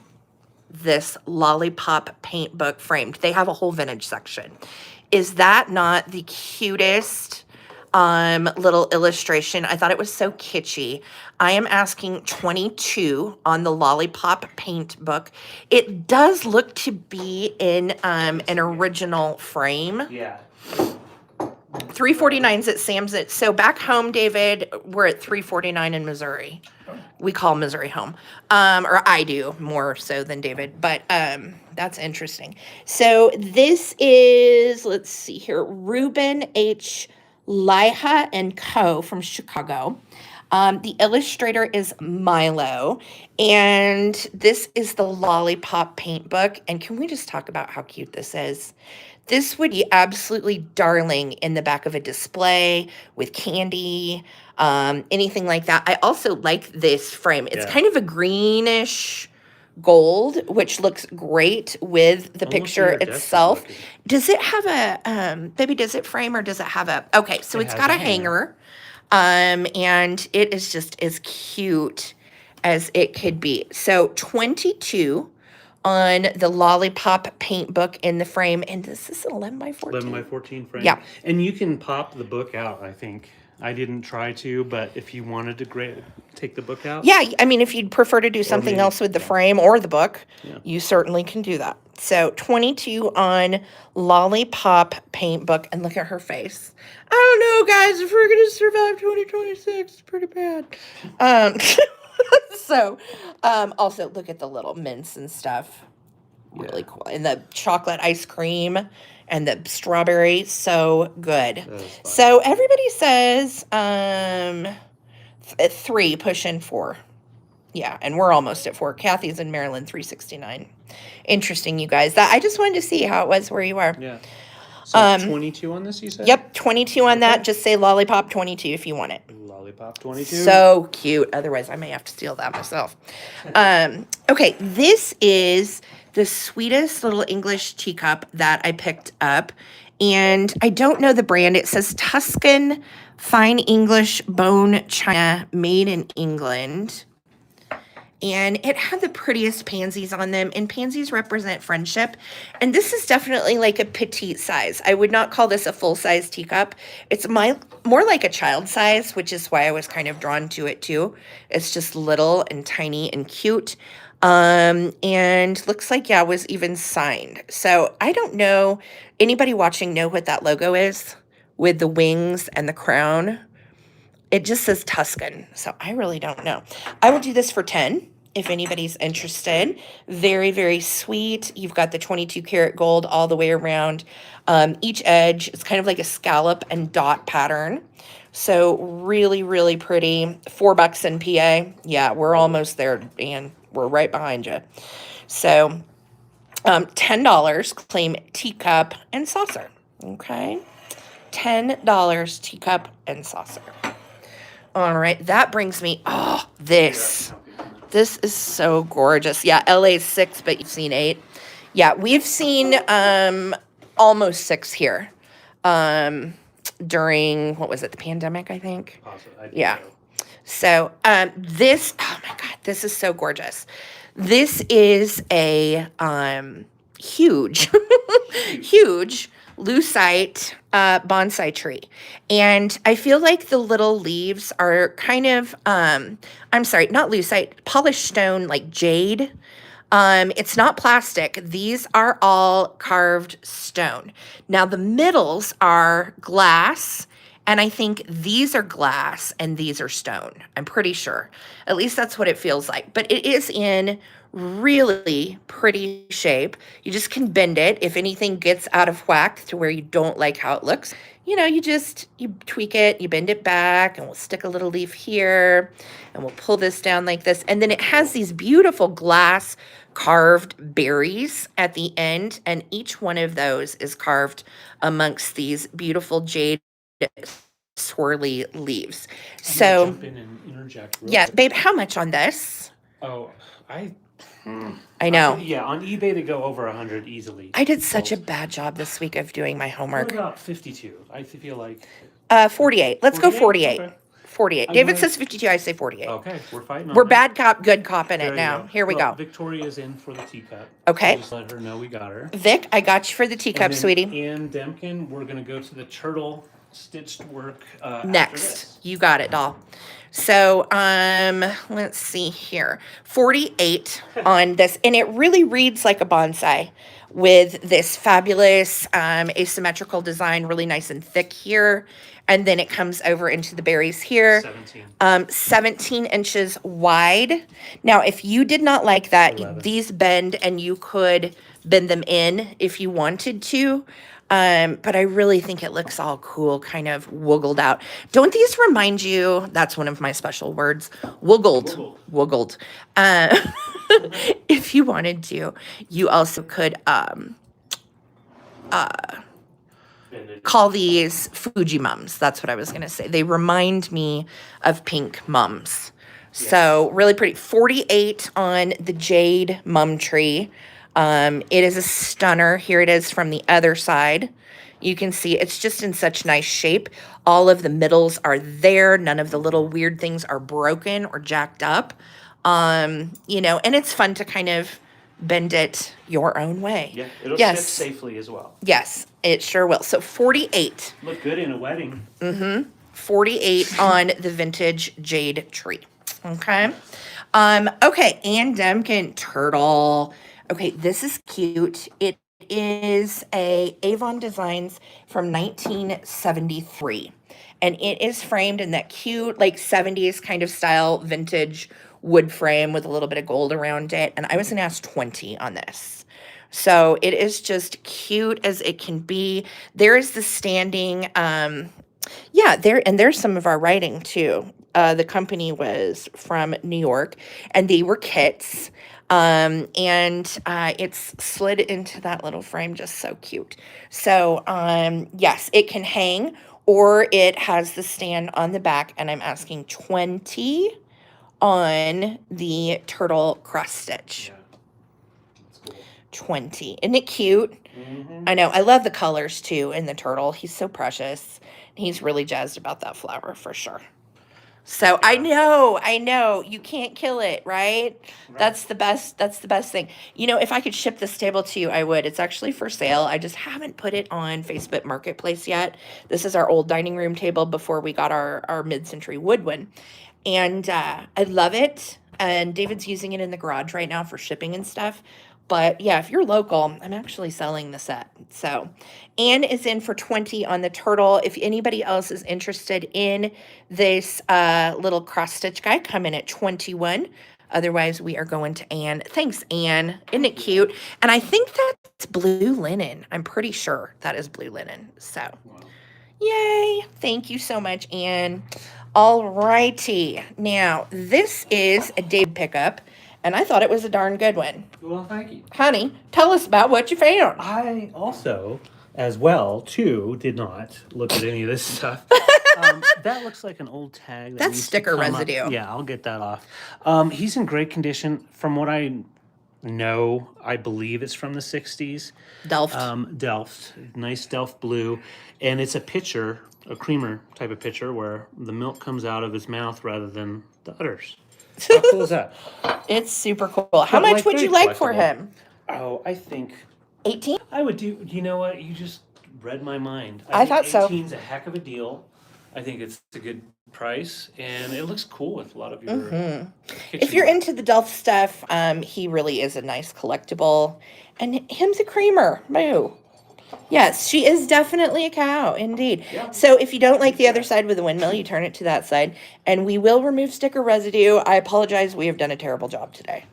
S2: This Lollipop paint book framed. They have a whole vintage section. Is that not the cutest little illustration? I thought it was so kitschy. I am asking 22 on the Lollipop paint book. It does look to be in an original frame.
S1: Yeah.
S2: 349's at Sam's. So back home, David, we're at 349 in Missouri. We call Missouri home. Or I do more so than David, but that's interesting. So this is, let's see here, Reuben H. Liha and Co. from Chicago. The illustrator is Milo, and this is the Lollipop paint book. And can we just talk about how cute this is? This would be absolutely darling in the back of a display with candy, anything like that. I also like this frame. It's kind of a greenish gold, which looks great with the picture itself. Does it have a, baby, does it frame or does it have a, okay, so it's got a hanger. And it is just as cute as it could be. So 22 on the Lollipop paint book in the frame. And this is an 11 by 14.
S1: 11 by 14 frame.
S2: Yeah.
S1: And you can pop the book out, I think. I didn't try to, but if you wanted to take the book out.
S2: Yeah, I mean, if you'd prefer to do something else with the frame or the book, you certainly can do that. So 22 on Lollipop paint book. And look at her face. I don't know, guys, if we're going to survive 2026, it's pretty bad. So, also look at the little mints and stuff. Really cool. And the chocolate ice cream and the strawberry, so good. So everybody says 3, pushing 4. Yeah, and we're almost at 4. Kathy's in Maryland, 369. Interesting, you guys. That I just wanted to see how it was where you are.
S1: Yeah. So 22 on this, you said?
S2: Yep, 22 on that. Just say Lollipop 22 if you want it.
S1: Lollipop 22.
S2: So cute. Otherwise, I may have to steal that myself. Okay, this is the sweetest little English teacup that I picked up. And I don't know the brand. It says Tuscan Fine English Bone China, made in England. And it had the prettiest pansies on them, and pansies represent friendship. And this is definitely like a petite size. I would not call this a full-size teacup. It's more like a child size, which is why I was kind of drawn to it too. It's just little and tiny and cute. And looks like, yeah, it was even signed. So I don't know, anybody watching know what that logo is with the wings and the crown? It just says Tuscan, so I really don't know. I will do this for 10 if anybody's interested. Very, very sweet. You've got the 22 karat gold all the way around. Each edge is kind of like a scallop and dot pattern. So really, really pretty. $4 in PA. Yeah, we're almost there, Dan. We're right behind you. So $10, claim teacup and saucer. Okay. $10 teacup and saucer. All right, that brings me, this. This is so gorgeous. Yeah, LA's 6, but you've seen 8. Yeah, we've seen almost 6 here during, what was it, the pandemic, I think? Yeah. So this, oh my God, this is so gorgeous. This is a huge, huge lucite bonsai tree. And I feel like the little leaves are kind of, I'm sorry, not lucite, polished stone, like jade. It's not plastic. These are all carved stone. Now the middles are glass And I think these are glass and these are stone. I'm pretty sure. At least that's what it feels like. But it is in really pretty shape. You just can bend it. If anything gets out of whack to where you don't like how it looks, you know, you tweak it, you bend it back, and we'll stick a little leaf here, and we'll pull this down like this. And then it has these beautiful glass carved berries at the end, and each one of those is carved amongst these beautiful jade swirly leaves.
S1: I'm gonna
S2: So,
S1: jump in and interject real
S2: yes,
S1: quick.
S2: babe, how much on this?
S1: Oh,
S2: I know.
S1: Yeah, on eBay they go over 100 easily.
S2: I did such a bad job this week of doing my
S1: What
S2: homework.
S1: about 52? I feel like
S2: 48. Let's go 48.
S1: Okay.
S2: 48.
S1: I'm
S2: David
S1: gonna-
S2: says 52. I say 48.
S1: Okay, we're fighting on
S2: We're
S1: it.
S2: bad cop, good cop in
S1: There
S2: it
S1: you
S2: now.
S1: go.
S2: Here we
S1: Well,
S2: go.
S1: Victoria's in for the teacup.
S2: Okay.
S1: So just let her know we got her.
S2: Vic, I got you for the teacup,
S1: And then
S2: sweetie.
S1: Ann Demkin, we're gonna go to the turtle stitched work after
S2: Next.
S1: this.
S2: You got it, doll. So, let's see here. 48 on this. And it really reads like a bonsai with this fabulous asymmetrical design, really nice and thick here. And then it comes over into the berries here.
S1: 17.
S2: 17 inches wide. Now, if you did not like that,
S1: 11.
S2: these bend and you could bend them in if you wanted to. But I really think it looks all cool, kind of woggled out. Don't these remind you? That's one of my special words. Woggled. Woggled. If you wanted to, you also could call these Fuji mums. That's what I was going to say. They remind me of pink mums. So really pretty. 48 on the jade mum tree. It is a stunner. Here it is from the other side. You can see it's just in such nice shape. All of the middles are there. None of the little weird things are broken or jacked up. You know, and it's fun to kind of bend it your own way.
S1: Yeah, it'll stick safely as well.
S2: Yes, it sure will. So 48.
S1: Look good in a wedding.
S2: 48 on the vintage jade tree. Okay. Okay, Ann Demkin turtle. Okay, this is cute. It is a Avon Designs from 1973. And it is framed in that cute, like 70s kind of style vintage wood frame with a little bit of gold around it. And I was going to ask 20 on this. So it is just cute as it can be. There is the standing, yeah, there's some of our writing too. The company was from New York and they were kits. It's slid into that little frame, just so cute. So, yes, it can hang or it has the stand on the back, and I'm asking 20 on the turtle cross stitch.
S1: Yeah. That's cool.
S2: 20. Isn't it cute? I know. I love the colors too in the turtle. He's so precious. He's really jazzed about that flower for sure. So I know, you can't kill it, right? That's the best thing. You know, if I could ship this table to you, I would. It's actually for sale. I just haven't put it on Facebook Marketplace yet. This is our old dining room table before we got our mid-century wood one. And I love it. And David's using it in the garage right now for shipping and stuff. But yeah, if you're local, I'm actually selling the set. So Anne is in for 20 on the turtle. If anybody else is interested in this little cross stitch guy, come in at 21. Otherwise, we are going to Anne. Thanks, Anne. Isn't it cute? And I think that's blue linen. I'm pretty sure that is blue linen. So, yay. Thank you so much, Anne. All righty. Now, this is a Dave pickup. And I thought it was a darn good one.
S1: Well, thank you.
S2: Honey, tell us about what you found.
S1: I also, as well, too, did not look at any of this stuff. That looks like an old tag.
S2: That's
S1: needs to
S2: sticker
S1: come up.
S2: residue.
S1: Yeah, I'll get that off. He's in great condition. From what I know, I believe it's from the 60s.
S2: Delft.
S1: Delft. Nice Delft blue. And it's a pitcher, a creamer type of pitcher, where the milk comes out of his mouth rather than the udders. How cool is that?
S2: It's super cool. How much would you like for him?
S1: Oh, I think
S2: 18?
S1: I would do. You know what? You just read my mind.
S2: I thought so.
S1: 18's a heck of a deal. I think it's a good price, and it looks cool with a lot of your.
S2: If you're into the Delft stuff, he really is a nice collectible, and him's a creamer. Moo. Yes, she is definitely a cow, indeed.
S1: Yeah.
S2: So if you don't like the other side with the windmill, you turn it to that side, and we will remove sticker residue. I apologize, we have done a terrible job today.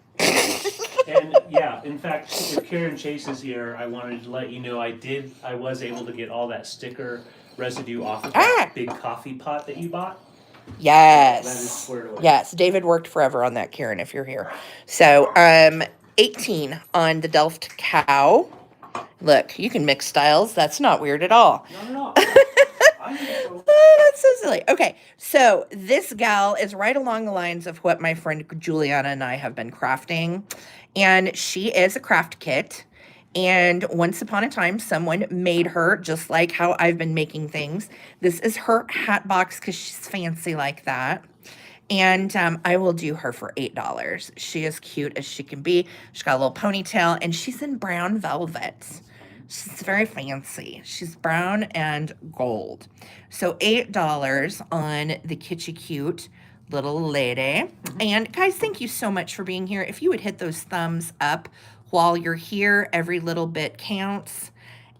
S1: And yeah, in fact, if Karen Chase is here, I wanted to let you know I was able to get all that sticker residue off of that big coffee pot that you bought. That is
S2: Yes.
S1: squared away.
S2: Yes, David worked forever on that, Karen, if you're here. So, 18 on the Delft cow. Look, you can mix styles. That's not weird at all.
S1: No. I think so.
S2: Oh, that's so silly. Okay, so this gal is right along the lines of what my friend Juliana and I have been crafting. And she is a craft kit. And once upon a time, someone made her just like how I've been making things. This is her hat box because she's fancy like that. And I will do her for $8. She is cute as she can be. She's got a little ponytail, and she's in brown velvet. She's very fancy. She's brown and gold. So $8 on the Kitschy Cute little lady. And guys, thank you so much for being here. If you would hit those thumbs up while you're here, every little bit counts.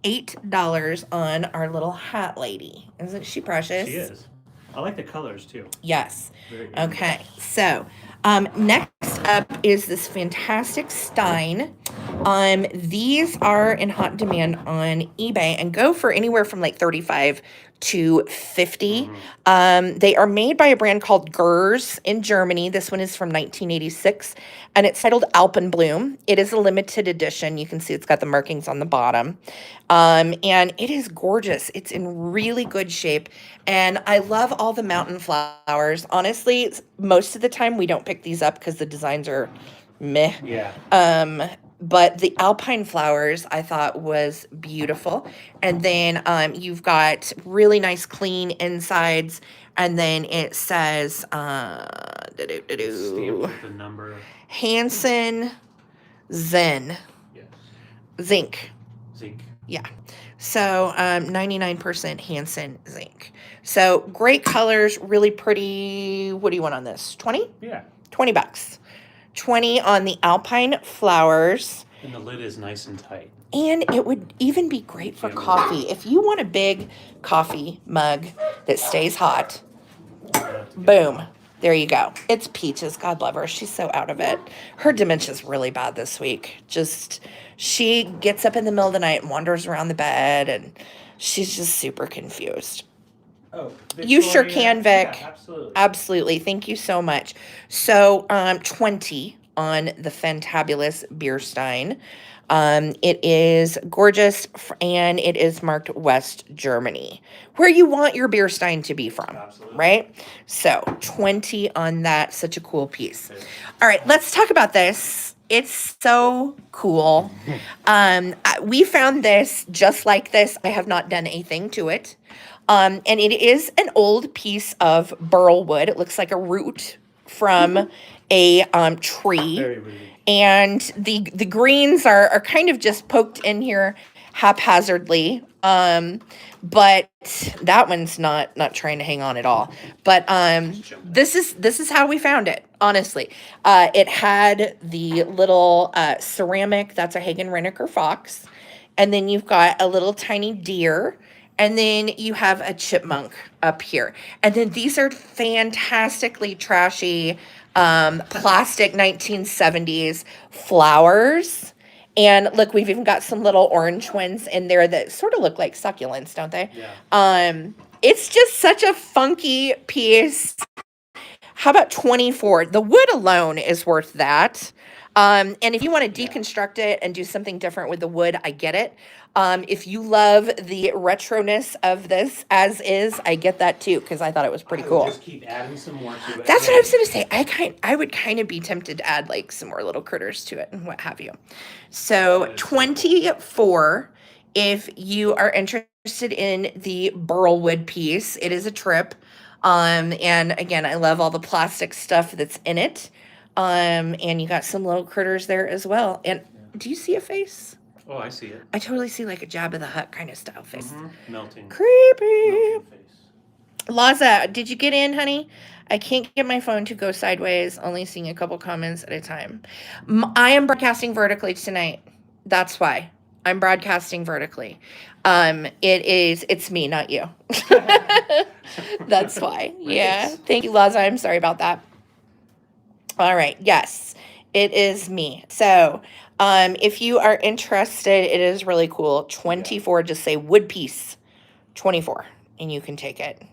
S2: $8 on our little hat lady. Isn't she precious?
S1: She is. I like the colors too.
S2: Yes.
S1: Very good.
S2: Okay. So, next up is this fantastic stein. These are in hot demand on eBay and go for anywhere from like 35 to 50. They are made by a brand called Gers in Germany. This one is from 1986 and it's titled Alpenbloom. It is a limited edition. You can see it's got the markings on the bottom. And it is gorgeous. It's in really good shape. And I love all the mountain flowers. Honestly, most of the time we don't pick these up because the designs are meh.
S1: Yeah.
S2: But the alpine flowers I thought was beautiful. And then you've got really nice clean insides. And then it says
S1: Stamped with the number.
S2: Hansen Zen
S1: Yes.
S2: Zinc.
S1: Zinc.
S2: Yeah. So 99% Hansen zinc. So great colors, really pretty. What do you want on this? 20?
S1: Yeah.
S2: $20. 20 on the alpine flowers.
S1: And the lid is nice and tight.
S2: And it would even be great for coffee. If you want a big coffee mug that stays hot, boom. There you go. It's Peaches. God love her. She's so out of it. Her dementia's really bad this week. She gets up in the middle of the night and wanders around the bed, and she's just super confused.
S1: Oh,
S2: You sure can, Vic.
S1: Yeah, absolutely.
S2: Absolutely. Thank you so much. So, 20 on the fantabulous beer stein. It is gorgeous and it is marked West Germany, where you want your beer stein to be from,
S1: Absolutely.
S2: right? So 20 on that. Such a cool piece. All right, let's talk about this. It's so cool. We found this just like this. I have not done anything to it. And it is an old piece of Burlwood. It looks like a root from a tree.
S1: Very rude.
S2: And the greens are kind of just poked in here haphazardly. But that one's not trying to hang on at all. But this is how we found it, honestly. It had the little ceramic, that's a Hagen Renneker fox. And then you've got a little tiny deer. And then you have a chipmunk up here. And then these are fantastically trashy plastic 1970s flowers. And look, we've even got some little orange ones in there that sort of look like succulents, don't they?
S1: Yeah.
S2: It's just such a funky piece. How about 24? The wood alone is worth that. And if you want to deconstruct it and do something different with the wood, I get it. If you love the retroness of this as is, I get that too, because I thought it was pretty cool.
S1: Just keep adding some more to it.
S2: That's what I was going to say. I would kind of be tempted to add like some more little critters to it and what have you. So 24, if you are interested in the Burlwood piece, it is a trip. And again, I love all the plastic stuff that's in it. And you got some little critters there as well. And do you see a face?
S1: Oh, I see it.
S2: I totally see like a Jabba the Hutt kind of style face.
S1: Melting.
S2: Creepy.
S1: Melting face.
S2: Laza, did you get in, honey? I can't get my phone to go sideways, only seeing a couple comments at a time. I am broadcasting vertically tonight. That's why. I'm broadcasting vertically. It's me, not you. That's why. Yeah.
S1: Nice.
S2: Thank you, Laza. I'm sorry about that. All right. Yes, it is me. So, if you are interested, it is really cool. 24, just say wood piece 24, and you can take it.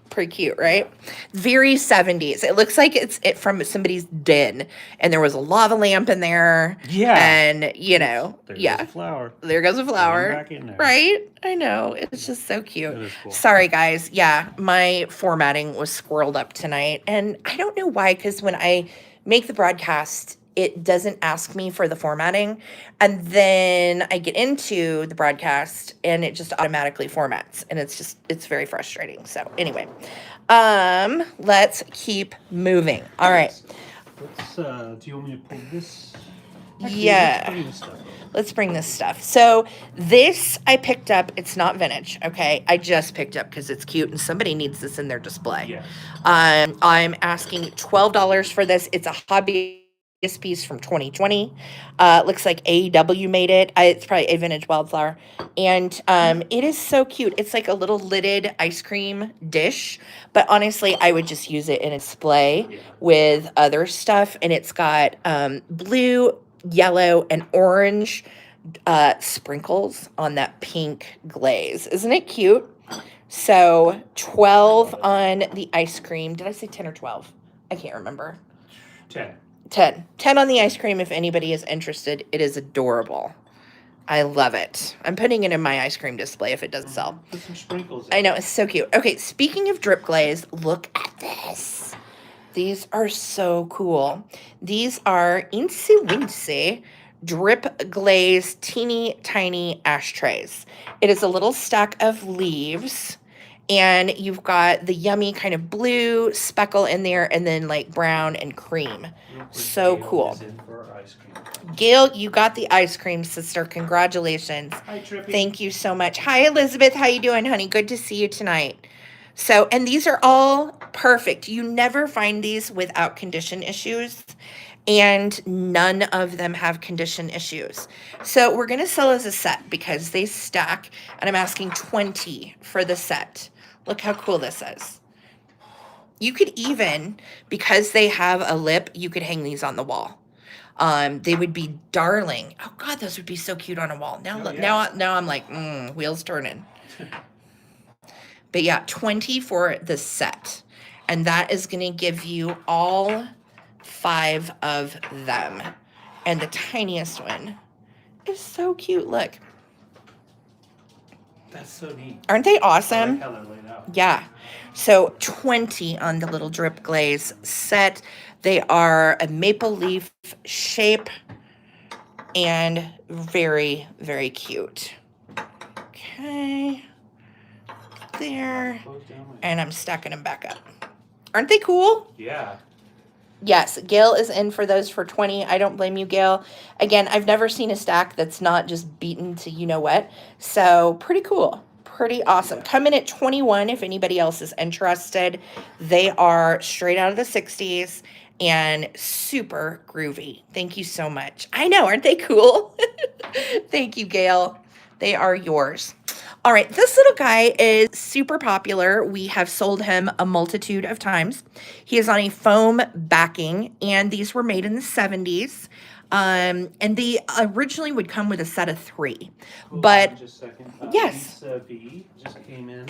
S2: Pretty cute, right? Very 70s. It looks like it's it from somebody's den, and there was a lava lamp in there.
S1: Yeah.
S2: And, you know,
S1: There
S2: yeah.
S1: goes a flower.
S2: There goes a flower.
S1: Back in there.
S2: Right? I know. It's just so cute.
S1: That is cool.
S2: Sorry, guys. Yeah, my formatting was squirreled up tonight. And I don't know why, because when I make the broadcast, it doesn't ask me for the formatting. And then I get into the broadcast and it just automatically formats. And it's very frustrating. So anyway, let's keep moving. All right.
S1: Let's, do you want me to pull this? Actually,
S2: Yeah.
S1: let's bring this stuff over.
S2: Let's bring this stuff. So this I picked up. It's not vintage, okay? I just picked up because it's cute and somebody needs this in their display.
S1: Yes.
S2: I'm asking $12 for this. It's a hobbyist piece from 2020. Looks like AEW made it. It's probably a vintage wildflower. And it is so cute. It's like a little lidded ice cream dish. But honestly, I would just use it in a display with other stuff. And it's got blue, yellow, and orange sprinkles on that pink glaze. Isn't it cute? So 12 on the ice cream. Did I say 10 or 12? I can't remember.
S1: 10.
S2: 10 on the ice cream if anybody is interested. It is adorable. I love it. I'm putting it in my ice cream display if it doesn't sell.
S1: Put some sprinkles in.
S2: I know, it's so cute. Okay, speaking of drip glaze, look at this. These are so cool. These are Incy Wincy drip glaze teeny tiny ashtrays. It is a little stack of leaves, and you've got the yummy kind of blue speckle in there, and then like brown and cream. So cool. Gail, you got the ice cream, sister. Congratulations.
S1: Hi, Trippy.
S2: Thank you so much. Hi, Elizabeth. How you doing, honey? Good to see you tonight. So, and these are all perfect. You never find these without condition issues, and none of them have condition issues. So we're going to sell as a set because they stack, and I'm asking 20 for the set. Look how cool this is. You could even, because they have a lip, you could hang these on the wall. They would be darling. Oh God, those would be so cute on a wall. Now look, now I'm like, wheels turning. But yeah, 20 for the set. And that is going to give you all 5 of them. And the tiniest one is so cute. Look.
S1: That's so neat.
S2: Aren't they awesome?
S1: I like how they're laid out.
S2: Yeah. So 20 on the little drip glaze set. They are a maple leaf shape and very, very cute. Okay. There. And I'm stacking them back up. Aren't they cool?
S1: Yeah.
S2: Yes, Gail is in for those for 20. I don't blame you, Gail. Again, I've never seen a stack that's not just beaten to you know what. So pretty cool. Pretty awesome. Come in at 21 if anybody else is interested. They are straight out of the 60s and super groovy. Thank you so much. I know, aren't they cool? Thank you, Gail. They are yours. All right, this little guy is super popular. We have sold him a multitude of times. He is on a foam backing, and these were made in the 70s. And they originally would come with a set of 3.
S1: Hold
S2: but
S1: on just a second.
S2: yes.
S1: Lisa B just came in.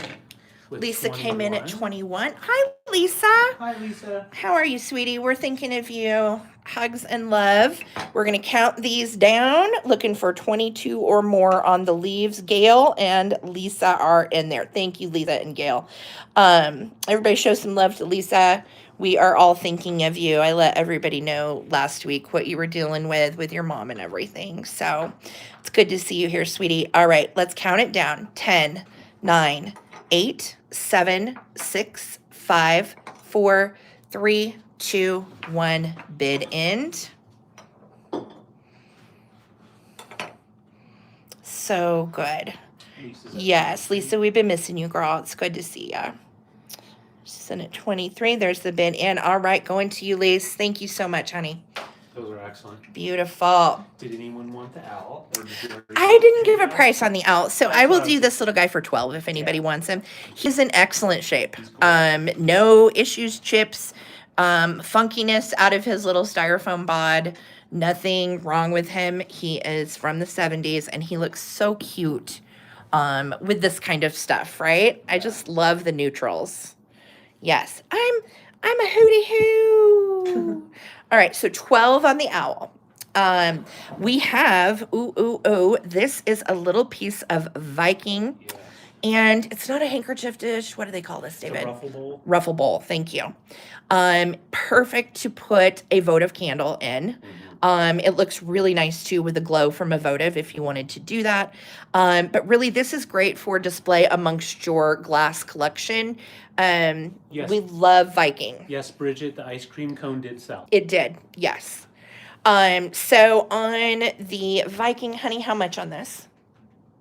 S2: Lisa came in at 21. Hi, Lisa.
S1: Hi, Lisa.
S2: How are you, sweetie? We're thinking of you. Hugs and love. We're going to count these down, looking for 22 or more on the leaves. Gail and Lisa are in there. Thank you, Lisa and Gail. Everybody show some love to Lisa. We are all thinking of you. I let everybody know last week what you were dealing with your mom and everything. So it's good to see you here, sweetie. All right, let's count it down. 10, 9, 8, 7, 6, 5, 4, 3, 2, 1. Bid end. So good. Yes, Lisa, we've been missing you, girl. It's good to see ya. She's in at 23. There's the bid in. All right, going to you, Lisa. Thank you so much, honey.
S1: Those are excellent.
S2: Beautiful.
S1: Did anyone want the owl? Or did you already
S2: I didn't give a price on the owl, so I will do this little guy for 12 if anybody
S1: Yeah.
S2: wants him. He's in excellent shape.
S1: He's cool.
S2: No issues, chips, funkiness out of his little styrofoam bod. Nothing wrong with him. He is from the 70s and he looks so cute with this kind of stuff, right? I just love the neutrals. Yes, I'm a hootie hoo. All right, so 12 on the owl. We have, this is a little piece of Viking,
S1: Yeah.
S2: and it's not a handkerchief dish. What do they call this, David?
S1: The ruffle bowl.
S2: Ruffle bowl, thank you. Perfect to put a votive candle in. It looks really nice too with the glow from a votive if you wanted to do that. But really this is great for display amongst your glass collection.
S1: Yes.
S2: We love Viking.
S1: Yes, Bridget, the ice cream cone did sell.
S2: It did, yes. So on the Viking, honey, how much on this?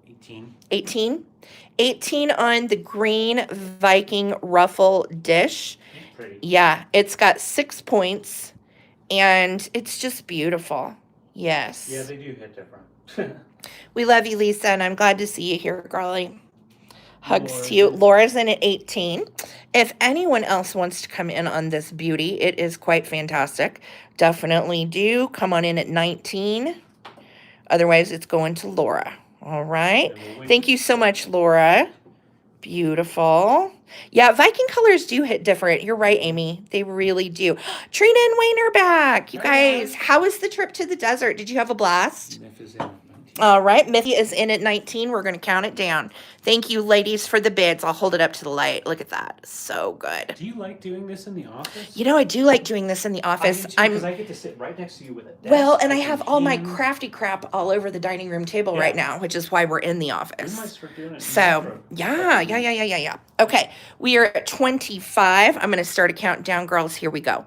S1: 18.
S2: 18? 18 on the green Viking ruffle dish.
S1: Pretty.
S2: Yeah, it's got 6 points, and it's just beautiful. Yes.
S1: Yeah, they do hit different.
S2: We love you, Lisa, and I'm glad to see you here, girlie. Hugs
S1: Laura.
S2: to you. Laura's in at 18. If anyone else wants to come in on this beauty, it is quite fantastic. Definitely do. Come on in at 19. Otherwise, it's going to Laura. All right. Thank you so much, Laura. Beautiful. Yeah, Viking colors do hit different. You're right, Amy. They really do. Trina and Wayne are back. You guys, how was the trip to the desert? Did you have a blast?
S1: Miff is in at 19.
S2: All right, Mithy is in at 19. We're going to count it down. Thank you, ladies, for the bids. I'll hold it up to the light. Look at that. So good.
S1: Do you like doing this in the office?
S2: You know, I do like doing this in the office.
S1: Because I get to sit right next to you with a desk.
S2: Well, and I
S1: can
S2: have all my
S1: hand-
S2: crafty crap all over the dining room table
S1: Yeah.
S2: right now, which is why we're in the
S1: We
S2: office.
S1: might start doing it.
S2: So, yeah. Okay, we are at 25. I'm going to start a countdown, girls. Here we go.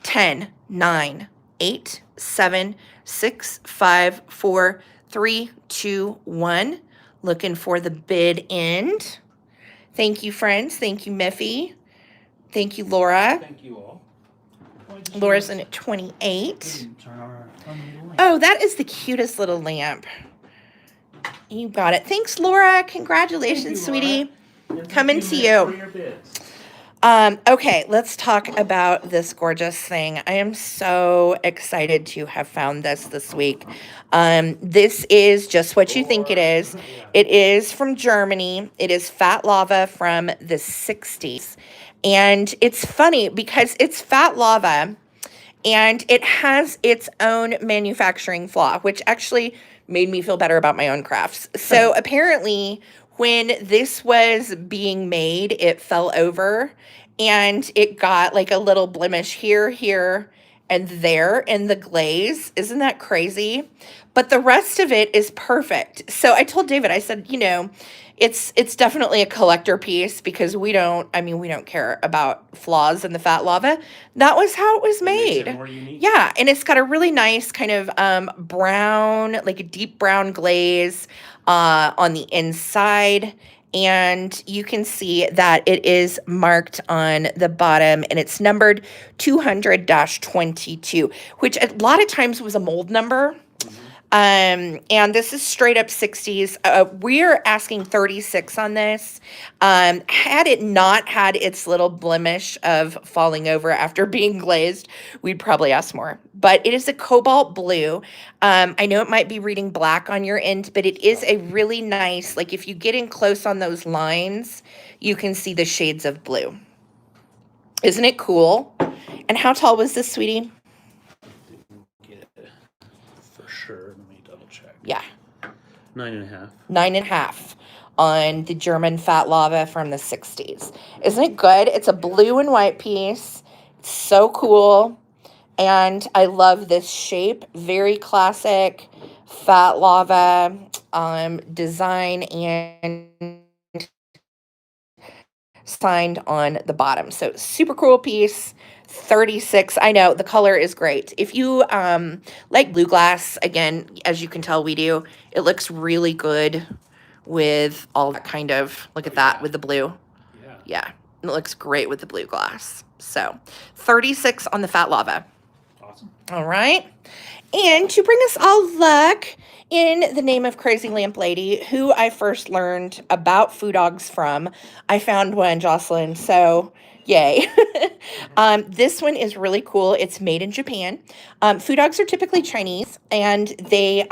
S2: 10, 9, 8, 7, 6, 5, 4, 3, 2, 1. Looking for the bid end. Thank you, friends. Thank you, Miffy. Thank you, Laura.
S1: Thank you all.
S2: Laura's in at 28.
S1: Turn our lamp.
S2: Oh, that is the cutest little lamp. You got it. Thanks, Laura. Congratulations,
S1: Thank you, Laura.
S2: sweetie.
S1: And thank
S2: Coming
S1: you,
S2: to
S1: Mick,
S2: you.
S1: for your bids.
S2: Okay, let's talk about this gorgeous thing. I am so excited to have found this week. This is just what you think it is. It is from Germany. It is fat lava from the 60s. And it's funny because it's fat lava and it has its own manufacturing flaw, which actually made me feel better about my own crafts. So apparently when this was being made, it fell over and it got like a little blemish here, and there in the glaze. Isn't that crazy? But the rest of it is perfect. So I told David, I said, you know, it's definitely a collector piece because we don't care about flaws in the fat lava. That was how it was made.
S1: Makes it more unique.
S2: Yeah, and it's got a really nice kind of brown, like a deep brown glaze on the inside. And you can see that it is marked on the bottom and it's numbered 200-22, which a lot of times was a mold number. And this is straight up 60s. We're asking 36 on this. Had it not had its little blemish of falling over after being glazed, we'd probably ask more. But it is a cobalt blue. I know it might be reading black on your end, but it is a really nice, like if you get in close on those lines, you can see the shades of blue. Isn't it cool? And how tall was this, sweetie?
S1: Sure, let me double check.
S2: Yeah.
S1: 9.5.
S2: 9.5 on the German fat lava from the 60s. Isn't it good? It's a blue and white piece. It's so cool. And I love this shape. Very classic fat lava design and signed on the bottom. So super cool piece. 36. I know the color is great. If you like blue glass, again, as you can tell we do, it looks really good with all that kind of, look at that with the blue. Yeah, it looks great with the blue glass. So 36 on the fat lava.
S1: Awesome.
S2: All right. And to bring us all luck, in the name of Crazy Lamp Lady, who I first learned about food dogs from, I found one, Jocelyn. So, yay. This one is really cool. It's made in Japan. Food dogs are typically Chinese, and they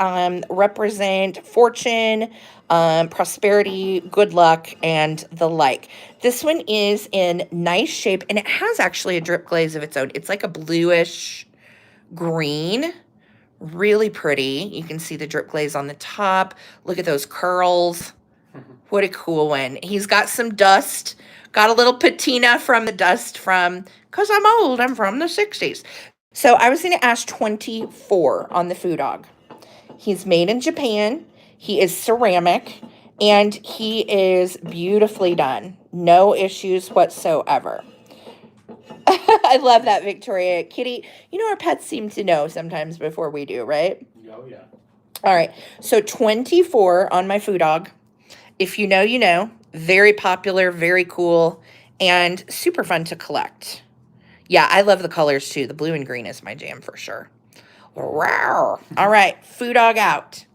S2: represent fortune, prosperity, good luck, and the like. This one is in nice shape, and it has actually a drip glaze of its own. It's like a bluish green. Really pretty. You can see the drip glaze on the top. Look at those curls. What a cool one. He's got some dust. Got a little patina from the dust from, because I'm old, I'm from the 60s. So I was going to ask 24 on the food dog. He's made in Japan. He is ceramic. And he is beautifully done. No issues whatsoever. I love that, Victoria. Kitty, you know our pets seem to know sometimes before we do, right?
S1: Oh, yeah.
S2: All right. So 24 on my food dog. If you know, you know. Very popular, very cool, and super fun to collect. Yeah, I love the colors too. The blue and green is my jam for sure. Wow. All right. Food dog out.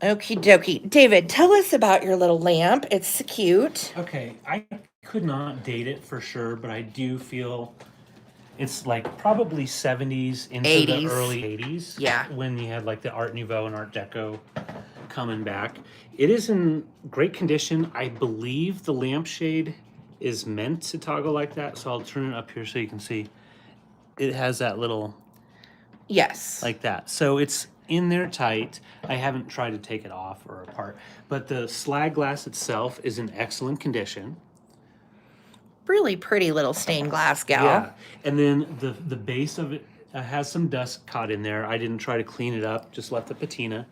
S2: Okie dokie. David, tell us about your little lamp. It's cute.
S1: Okay, I could not date it for sure, but I do feel it's like probably 70s into
S2: 80s.
S1: the early 80s.
S2: Yeah.
S1: When you had like the Art Nouveau and Art Deco coming back. It is in great condition. I believe the lampshade is meant to toggle like that, so I'll turn it up here so you can see. It has that little,
S2: Yes.
S1: like that. So it's in there tight. I haven't tried to take it off or apart, but the slag glass itself is in excellent condition.
S2: Really pretty little stained glass gal.
S1: Yeah, and then the base of it has some dust caught in there. I didn't try to clean it up, just left the patina,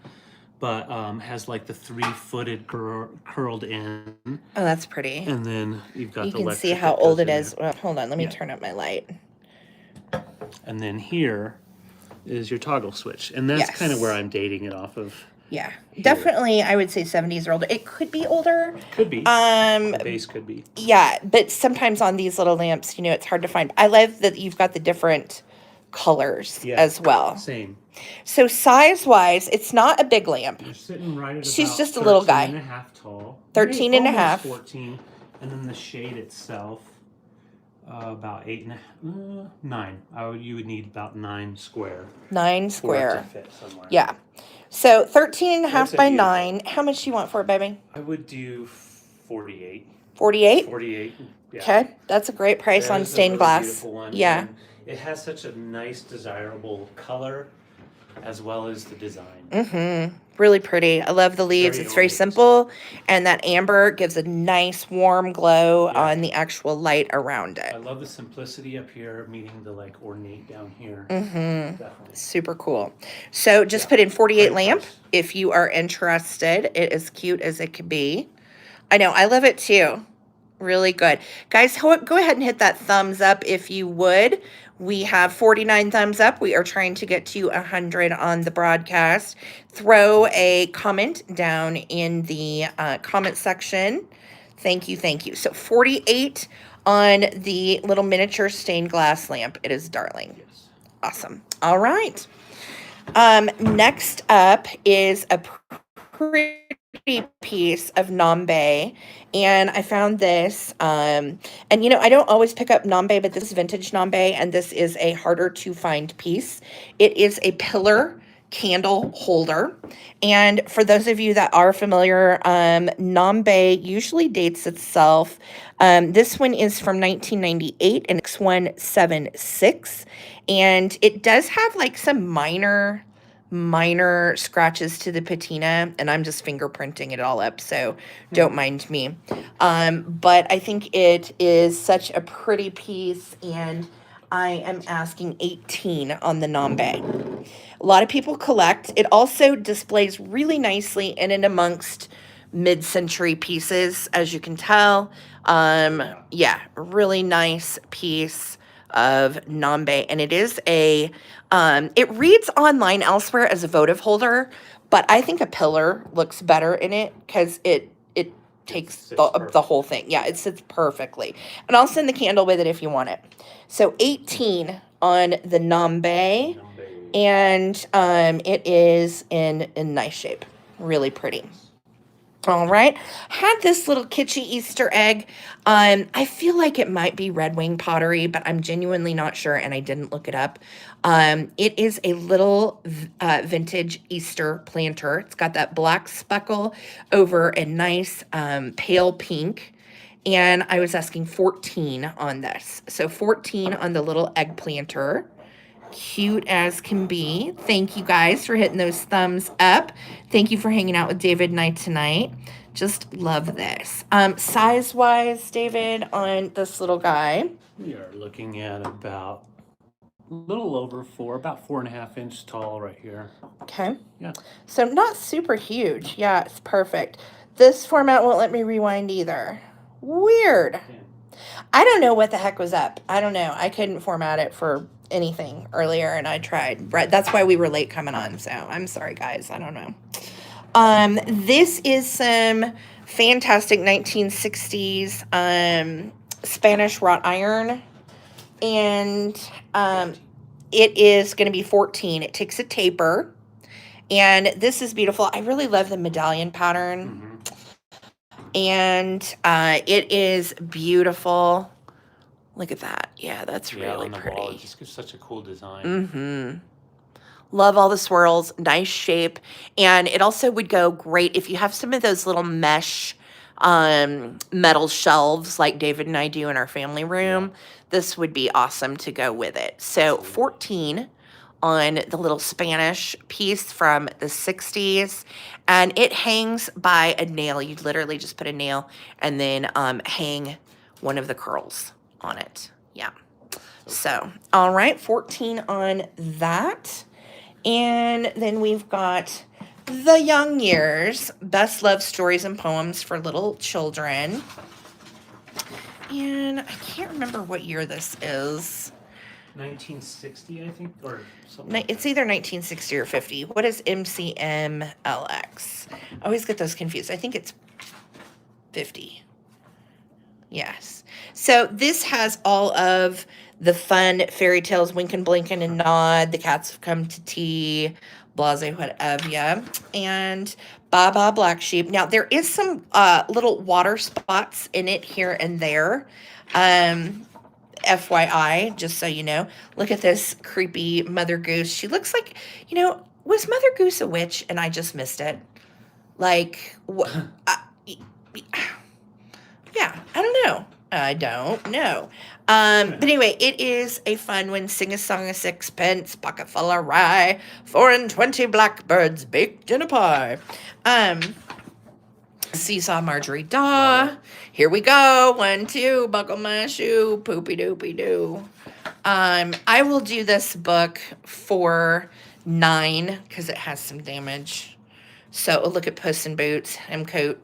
S1: but has like the 3-footed curled in,
S2: Oh, that's pretty.
S1: and then you've got
S2: You
S1: the
S2: can
S1: electric
S2: see how
S1: that
S2: old
S1: goes
S2: it
S1: in
S2: is.
S1: there.
S2: Well, hold on, let me
S1: Yeah.
S2: turn up my light.
S1: And then here is your toggle switch, and that's kind of
S2: Yes.
S1: where I'm dating it off of.
S2: Yeah, definitely. I would say 70s or older. It could be older.
S1: Could be. The base could be.
S2: Yeah, but sometimes on these little lamps, you know, it's hard to find. I love that you've got the different colors
S1: Yeah.
S2: as well.
S1: Same.
S2: So size-wise, it's not a big lamp.
S1: You're sitting right at
S2: She's
S1: about
S2: just a little
S1: 13
S2: guy.
S1: and a half tall.
S2: 13 and a
S1: Almost
S2: half.
S1: 14, and then the shade itself, about 9. You would need about 9 square
S2: 9
S1: for it
S2: square.
S1: to fit somewhere.
S2: Yeah. So 13 and a half
S1: That's a
S2: by
S1: beautiful.
S2: 9. How much do you want for it, baby?
S1: I would do 48.
S2: 48?
S1: 48. Yeah.
S2: Okay, that's a great price on
S1: There's a
S2: stained
S1: really
S2: glass.
S1: beautiful one,
S2: Yeah.
S1: and it has such a nice, desirable color, as well as the design.
S2: Mm-hmm. Really pretty. I love the leaves.
S1: Very
S2: It's very
S1: ornate.
S2: simple. And that amber gives a nice warm glow
S1: Yeah.
S2: on the actual light around
S1: I
S2: it.
S1: love the simplicity up here, meeting the like ornate down here.
S2: Mm-hmm.
S1: Definitely.
S2: Super cool. So just
S1: Yeah.
S2: put in 48
S1: Great
S2: lamp
S1: price.
S2: if you are interested. It is cute as it can be. I know. I love it too. Really good. Guys, go ahead and hit that thumbs up if you would. We have 49 thumbs up. We are trying to get to 100 on the broadcast. Throw a comment down in the comment section. Thank you, thank you. So 48 on the little miniature stained glass lamp. It is darling.
S1: Yes.
S2: Awesome. All right. Next up is a pretty piece of Nambe, and I found this, and you know, I don't always pick up Nambe, but this is vintage Nambe, and this is a harder to find piece. It is a pillar candle holder, and for those of you that are familiar, Nambe usually dates itself. This one is from 1998 and it's 176, and it does have like some minor scratches to the patina, and I'm just fingerprinting it all up, so don't mind me. But I think it is such a pretty piece, and I am asking 18 on the Nambe. A lot of people collect. It also displays really nicely in and amongst mid-century pieces, as you can tell. Yeah, really nice piece of Nambe, and it is a it reads online elsewhere as a votive holder, but I think a pillar looks better in it because it takes
S1: sits
S2: the
S1: perfect.
S2: whole thing. Yeah, it sits perfectly. And I'll send the candle with it if you want it. So 18 on the Nambe, and it is in nice shape. Really pretty. All right. Had this little kitschy Easter egg. I feel like it might be Red Wing pottery, but I'm genuinely not sure, and I didn't look it up. It is a little vintage Easter planter. It's got that black speckle over a nice pale pink. And I was asking 14 on this. So 14 on the little egg planter. Cute as can be. Thank you guys for hitting those thumbs up. Thank you for hanging out with David and I tonight. Just love this. Size wise, David, on this little guy.
S1: We are looking at about a little over about 4.5 inch tall right here.
S2: Okay.
S1: Yeah.
S2: So not super huge. Yeah, it's perfect. This format won't let me rewind either. Weird. I don't know what the heck was up. I don't know. I couldn't format it for anything earlier, and I tried. Right, that's why we were late coming on. So I'm sorry, guys. I don't know. This is some fantastic 1960s Spanish wrought iron, and it is going to be 14. It takes a taper, and this is beautiful. I really love the medallion pattern. And it is beautiful. Look at that. Yeah, that's really
S1: on the
S2: pretty.
S1: wall, it just gives such a cool design.
S2: Love all the swirls. Nice shape. And it also would go great if you have some of those little mesh metal shelves like David and I do in our family room. This would be awesome to go with it. So 14 on the little Spanish piece from the 60s, and it hangs by a nail. You literally just put a nail and then hang one of the curls on it. Yeah. So, all right, 14 on that. And then we've got The Young Years, Best Love Stories and Poems for Little Children. And I can't remember what year this is.
S1: 1960, I think, or something.
S2: It's either 1960 or 50. What is MCMLX? I always get those confused. I think it's 50. Yes. So this has all of the fun fairy tales, Wink and Blink and Nod, The Cats Have Come to Tea, blase whatever, and Baba Black Sheep. Now, there is some little water spots in it here and there. FYI, just so you know. Look at this creepy Mother Goose. She looks like, was Mother Goose a witch and I just missed it? Like, yeah, I don't know. But anyway, it is a fun one. Sing a song of sixpence, pocket full of rye, 4 and 20 blackbirds baked in a pie. Seesaw Marjorie Daw. Here we go. 1, 2, buckle my shoe, poopy doopy doo. I will do this book for 9 because it has some damage. So look at Puss in Boots, M-Coat.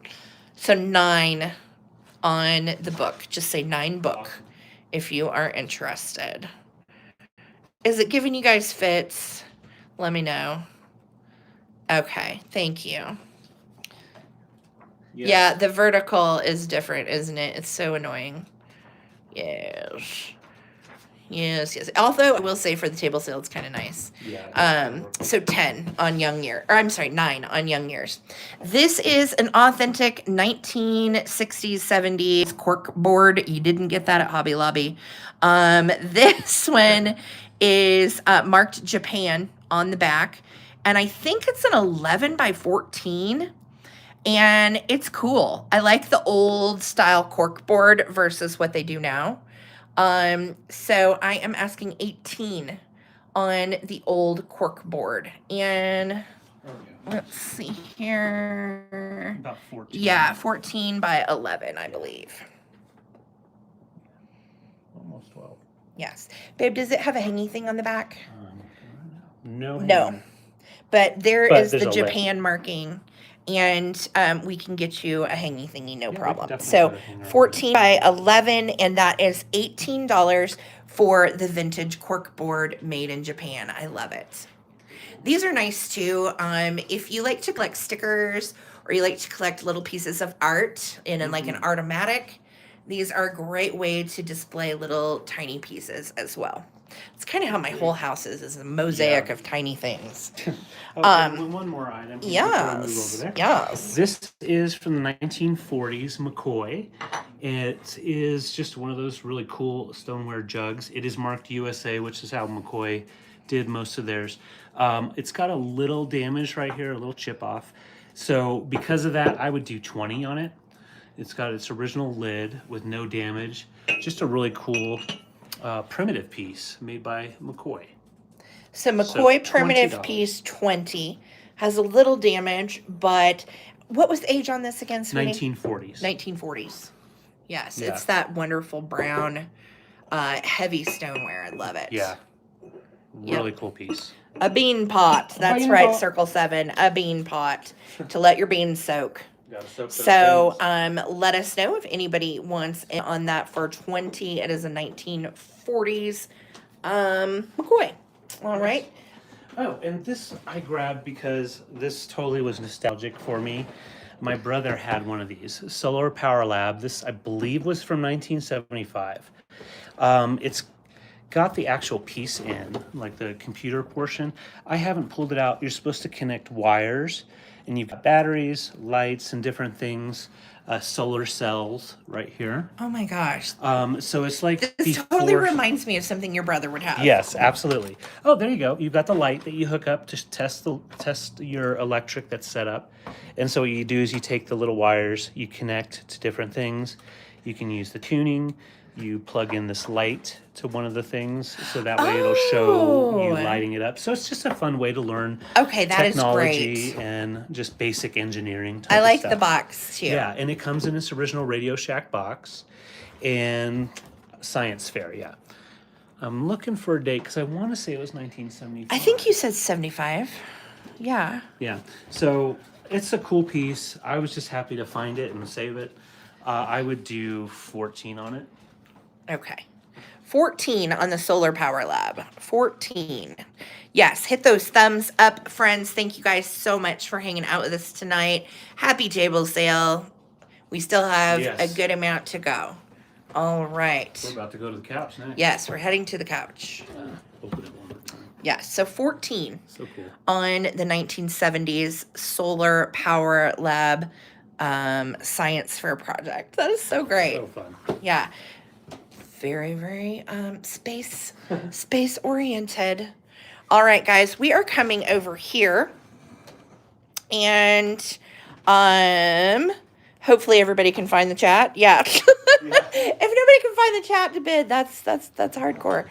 S2: So 9 on the book. Just say 9 book if you are interested. Is it giving you guys fits? Let me know. Okay, thank you. Yes. Yeah, the vertical is different, isn't it? It's so annoying. Yes. Although I will say for the table sale, it's kind of nice. Yeah. So 10 on Young Year, or I'm sorry, 9 on Young Years. This is an authentic 1960s, 70s cork board. You didn't get that at Hobby Lobby. This one is marked Japan on the back, and I think it's an 11 by 14. And it's cool. I like the old style cork board versus what they do now. So I am asking 18 on the old cork board. And let's see here.
S1: About 14.
S2: Yeah, 14 by 11, I believe.
S1: Almost 12.
S2: Yes. Babe, does it have a hangy thing on the back?
S1: No.
S2: But is the
S1: a
S2: Japan marking. And we can get you a hangy thingy, no problem. So 14 by 11, and that is $18 for the vintage cork board made in Japan. I love it. These are nice too. If you like to collect stickers or you like to collect little pieces of art in like an artomatic, these are a great way to display little tiny pieces as well. It's kind of how my whole house is a mosaic of tiny things.
S1: And one more item. Before we move
S2: Yes.
S1: over there.
S2: Yes.
S1: This is from the 1940s McCoy. It is just one of those really cool stoneware jugs. It is marked USA, which is how McCoy did most of theirs. It's got a little damage right here, a little chip off. So because of that, I would do 20 on it. It's got its original lid with no damage. Just a really cool primitive piece made by McCoy.
S2: So McCoy
S1: So,
S2: primitive
S1: $20.
S2: piece 20 has a little damage, but what was the age on this again, sweetie?
S1: 1940s.
S2: 1940s. Yes,
S1: Yeah.
S2: it's that wonderful brown, heavy stoneware. I love it.
S1: Yeah. Really cool piece.
S2: A bean pot. That's
S1: bean
S2: right,
S1: pot.
S2: Circle 7. A bean pot to let your beans soak.
S1: Gotta soak those
S2: So,
S1: things.
S2: let us know if anybody wants in on that for 20. It is a 1940s McCoy. All right.
S1: Oh, and this I grabbed because this totally was nostalgic for me. My brother had one of these, Solar Power Lab. This, I believe, was from 1975. It's got the actual piece in, like the computer portion. I haven't pulled it out. You're supposed to connect wires, and you've got batteries, lights, and different things. Solar cells right here.
S2: Oh my gosh.
S1: So it's like
S2: This totally reminds me of something your brother would have.
S1: Yes, absolutely. Oh, there you go. You've got the light that you hook up to test your electric that's set up. And so what you do is you take the little wires, you connect to different things. You can use the tuning. You plug in this light to one of the things, so that way it'll show you lighting it up. So it's just a fun way to learn
S2: Okay, that is
S1: technology
S2: great.
S1: and just basic engineering type
S2: I
S1: of
S2: like
S1: stuff.
S2: the box too.
S1: Yeah, and it comes in its original Radio Shack box and science fair, yeah. I'm looking for a date because I want to say it was 1975.
S2: I think you said 75. Yeah.
S1: Yeah, so it's a cool piece. I was just happy to find it and save it. I would do 14 on it.
S2: Okay. 14 on the Solar Power Lab. 14. Yes, hit those thumbs up, friends. Thank you guys so much for hanging out with us tonight. Happy table sale. We still have a good amount to go. All right.
S1: We're about to go to the couch next.
S2: Yes, we're heading to the couch.
S1: Open it one more time.
S2: Yes, so 14
S1: So cool.
S2: on the 1970s Solar Power Lab science fair project. That is so great.
S1: So fun.
S2: Yeah. Very, very space oriented. All right, guys, we are coming over here. And hopefully everybody can find the chat. Yeah. If nobody can find the chat to bid, that's hardcore.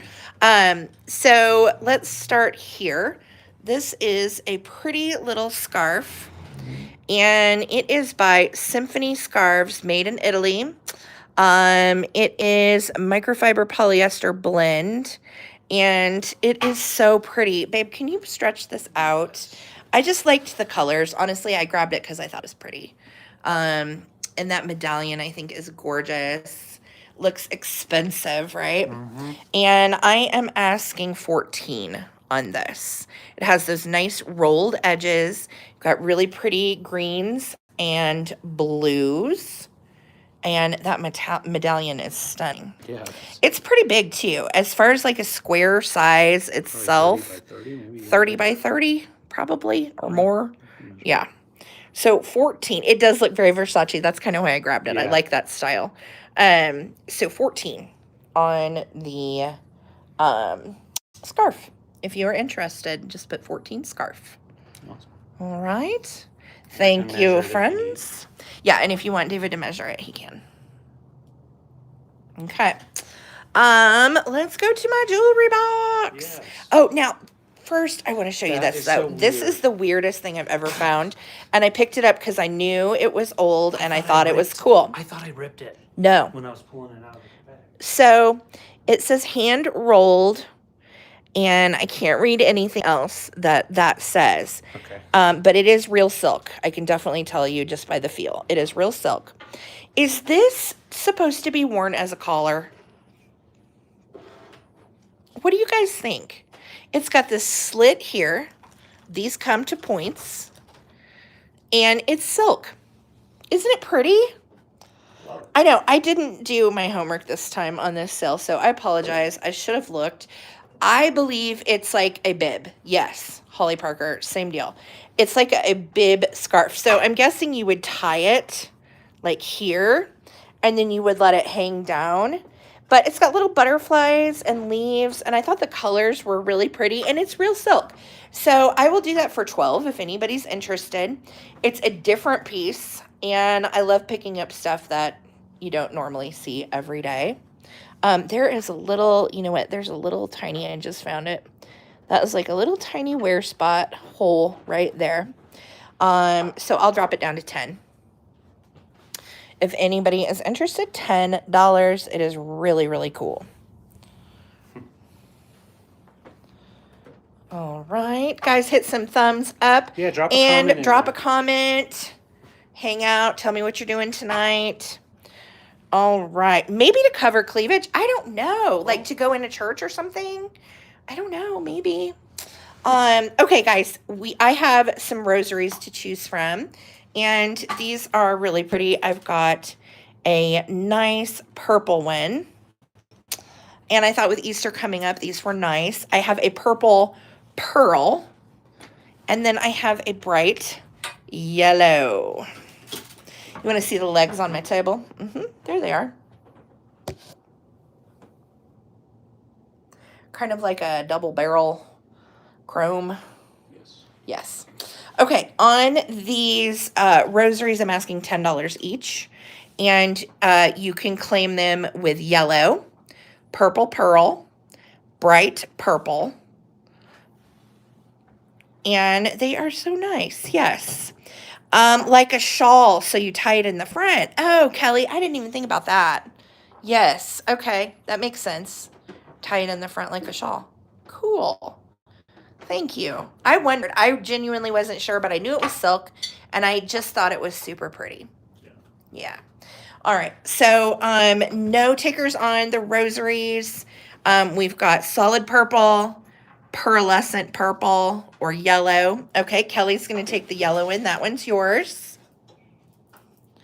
S2: So let's start here. This is a pretty little scarf. And it is by Symphony Scarves, made in Italy. It is microfiber polyester blend, and it is so pretty. Babe, can you stretch this out? I just liked the colors. Honestly, I grabbed it because I thought it was pretty. And that medallion, I think, is gorgeous. Looks expensive, right?
S1: Mm-hmm.
S2: And I am asking 14 on this. It has those nice rolled edges. Got really pretty greens and blues. And that medallion is stunning.
S1: Yeah.
S2: It's pretty big too. As far as like a square size itself, 30 by 30 probably or more. Yeah. So 14. It does look very Versace. That's kind of why I grabbed it. I like that style. So 14 on the scarf. If you are interested, just put 14 scarf.
S1: Awesome.
S2: All right. Thank you, friends. Yeah, and if you want David to measure it, he can. Okay. Let's go to my jewelry box.
S1: Yes.
S2: Oh, now, first I want to show you
S1: That
S2: this.
S1: is
S2: So
S1: so
S2: this
S1: weird.
S2: is the weirdest thing I've ever found. And I picked it up because I knew it was old and I thought it was cool.
S1: I thought I ripped it
S2: No.
S1: when I was pulling it out of the bag.
S2: So it says hand rolled, and I can't read anything else that says.
S1: Okay.
S2: But it is real silk. I can definitely tell you just by the feel. It is real silk. Is this supposed to be worn as a collar? What do you guys think? It's got this slit here. These come to points. and it's silk. Isn't it pretty? I know, I didn't do my homework this time on this sale, so I apologize. I should have looked. I believe it's like a bib. Yes, Holly Parker, same deal. It's like a bib scarf. So I'm guessing you would tie it like here, and then you would let it hang down. But it's got little butterflies and leaves, and I thought the colors were really pretty, and it's real silk. So I will do that for $12 if anybody's interested. It's a different piece, and I love picking up stuff that you don't normally see every day. There is a little, you know what, there's a little tiny, I just found it. That was like a little tiny wear spot hole right there. So I'll drop it down to 10. If anybody is interested, $10. It is really, really cool. All right, guys, hit some thumbs up.
S1: Yeah, drop a
S2: and
S1: comment.
S2: Drop a comment. Hang out. Tell me what you're doing tonight. All right. Maybe to cover cleavage. I don't know. Like to go into church or something. I don't know. Maybe. Okay, guys. I have some rosaries to choose from. And these are really pretty. I've got a nice purple one. And I thought with Easter coming up, these were nice. I have a purple pearl. And then I have a bright yellow. You want to see the legs on my table? There they are. Kind of like a double barrel chrome. Yes. Okay, on these rosaries, I'm asking $10 each. And you can claim them with yellow, purple pearl, bright purple. And they are so nice, yes. Like a shawl, so you tie it in the front. Oh, Kelly, I didn't even think about that. Yes, okay, that makes sense. Tie it in the front like a shawl. Cool. Thank you. I wondered. I genuinely wasn't sure, but I knew it was silk, and I just thought it was super pretty. Yeah. All right, so no takers on the rosaries. We've got solid purple, pearlescent purple, or yellow. Okay, Kelly's going to take the yellow in. That one's yours.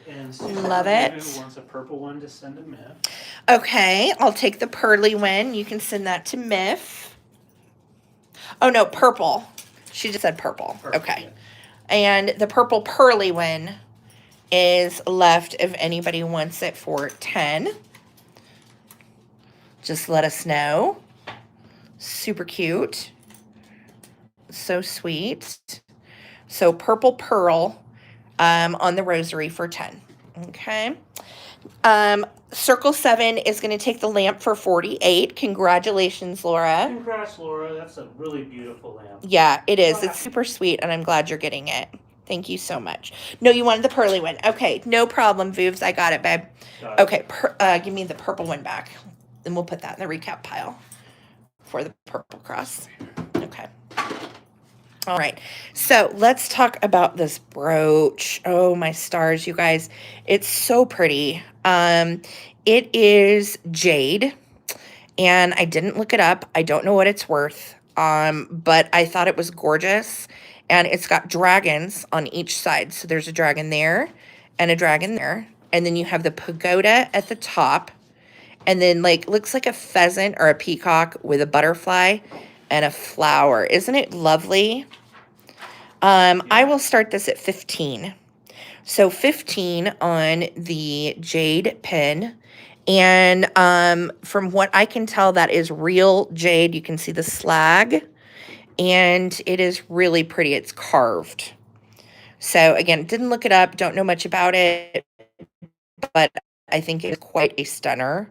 S1: And
S2: love it.
S1: Wants a purple one to send to Miff.
S2: Okay, I'll take the pearly one. You can send that to Miff. Oh, no, purple. She just said purple. Okay. Yeah. And the purple pearly one is left if anybody wants it for 10. Just let us know. Super cute. So sweet. So purple pearl on the rosary for 10. Okay. Circle 7 is going to take the lamp for 48. Congratulations, Laura.
S1: Congrats, Laura. That's a really beautiful lamp.
S2: Yeah, it is. It's super sweet, and I'm glad you're getting it. Thank you so much. No, you wanted the pearly one. Okay, no problem, Voovs. I got it, babe. Got it. Okay, give me the purple one back. Then we'll put that in the recap pile for the purple cross. Okay. All right, so let's talk about this brooch. Oh, my stars, you guys. It's so pretty. It is jade, and I didn't look it up. I don't know what it's worth, but I thought it was gorgeous, and it's got dragons on each side. So there's a dragon there and a dragon there, and then you have the pagoda at the top, and then like looks like a pheasant or a peacock with a butterfly and a flower. Isn't it lovely? I will start this at 15. So 15 on the jade pin. And from what I can tell, that is real jade. You can see the slag. And it is really pretty. It's carved. So again, didn't look it up. Don't know much about it. But I think it's quite a stunner.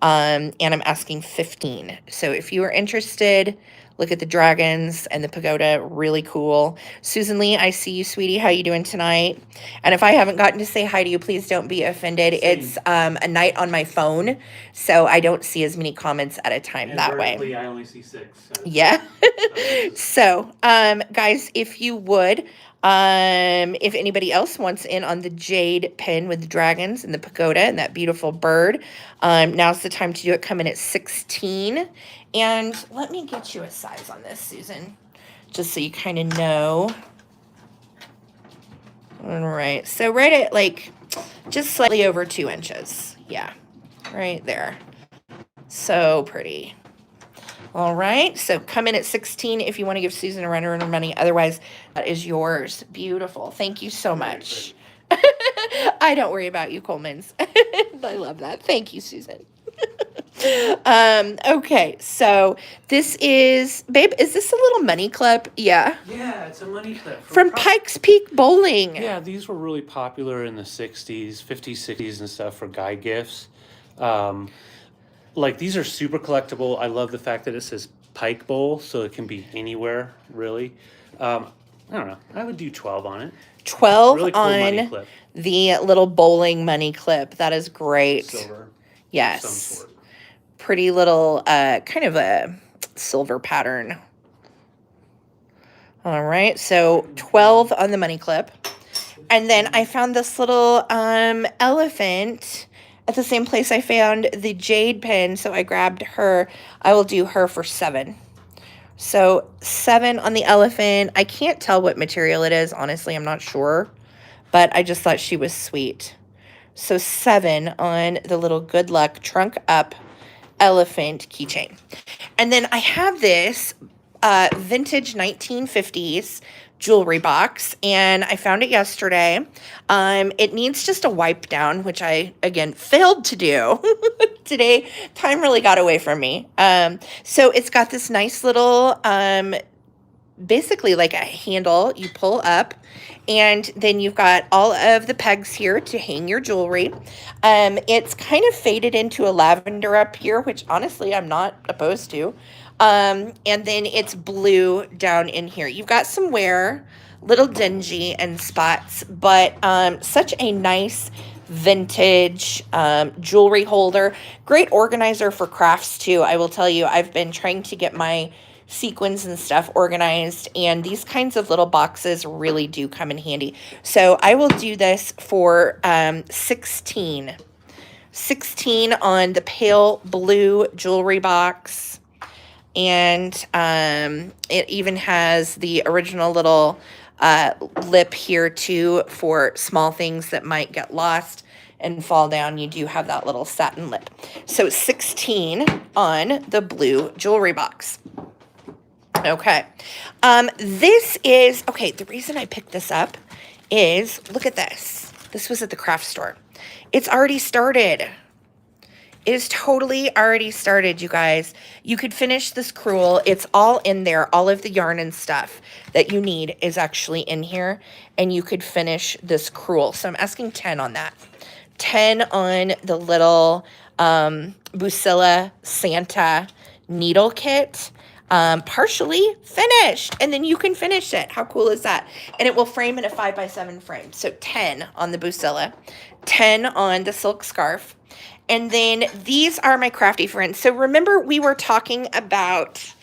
S2: And I'm asking 15. So if you are interested, look at the dragons and the pagoda. Really cool. Susan Lee, I see you, sweetie. How you doing tonight? And if I haven't gotten to say hi to you, please don't be offended. Same. It's a night on my phone, so I don't see as many comments at a time and that way.
S1: I only see 6. So.
S2: Yeah. So, guys, if you would, if anybody else wants in on the jade pin with the dragons and the pagoda and that beautiful bird, now's the time to do it. Come in at 16. And let me get you a size on this, Susan, just so you kind of know. All right, so right at like just slightly over 2 inches. Yeah, right there. So pretty. All right, so come in at 16 if you want to give Susan a run for her money. Otherwise, that is yours. Beautiful. Thank you so much. I don't worry about you, Coleman's. I love that. Thank you, Susan. Okay, so this is, babe, is this a little money clip? Yeah.
S1: Yeah, it's a money clip.
S2: From Pikes Peak Bowling.
S1: Yeah, these were really popular in the 60s, 50s, 60s and stuff for guy gifts. Like, these are super collectible. I love the fact that it says Pike Bowl, so it can be anywhere, really. I don't know. I would do 12 on it.
S2: 12
S1: Really cool money
S2: on
S1: clip.
S2: the little bowling money clip. That is great.
S1: Silver.
S2: Yes.
S1: Some sort.
S2: Pretty little, kind of a silver pattern. All right, so 12 on the money clip. And then I found this little elephant at the same place I found the jade pin, so I grabbed her. I will do her for 7. So 7 on the elephant. I can't tell what material it is. Honestly, I'm not sure. But I just thought she was sweet. So 7 on the little good luck trunk up elephant keychain. And then I have this vintage 1950s jewelry box, and I found it yesterday. It needs just a wipe down, which I, again, failed to do. Today, time really got away from me. So it's got this nice little, basically like a handle you pull up, and then you've got all of the pegs here to hang your jewelry. It's kind of faded into a lavender up here, which honestly I'm not opposed to. And then it's blue down in here. You've got some wear, little dingy and spots, but such a nice vintage jewelry holder. Great organizer for crafts too. I will tell you, I've been trying to get my sequins and stuff organized, and these kinds of little boxes really do come in handy. So I will do this for 16 on the pale blue jewelry box. And it even has the original little lip here too for small things that might get lost and fall down. You do have that little satin lip. So 16 on the blue jewelry box. Okay. This is, okay, the reason I picked this up is, look at this. This was at the craft store. It's already started. It is totally already started, you guys. You could finish this crewel. It's all in there. All of the yarn and stuff that you need is actually in here. And you could finish this crewel. So I'm asking 10 on that. 10 on the little Busilla Santa needle kit. Partially finished. And then you can finish it. How cool is that? And it will frame in a 5x7 frame. So 10 on the Busilla. 10 on the silk scarf. And then these are my crafty friends. So remember we were talking about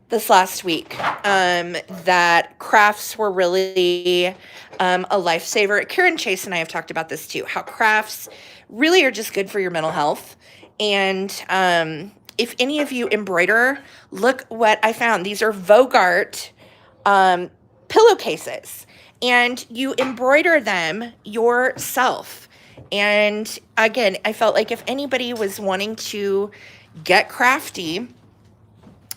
S2: this last week, that crafts were really a lifesaver. Karen Chase and I have talked about this too, how crafts really are just good for your mental health. And if any of you embroider, look what I found. These are Vogart pillowcases. And you embroider them yourself. And again, I felt like if anybody was wanting to get crafty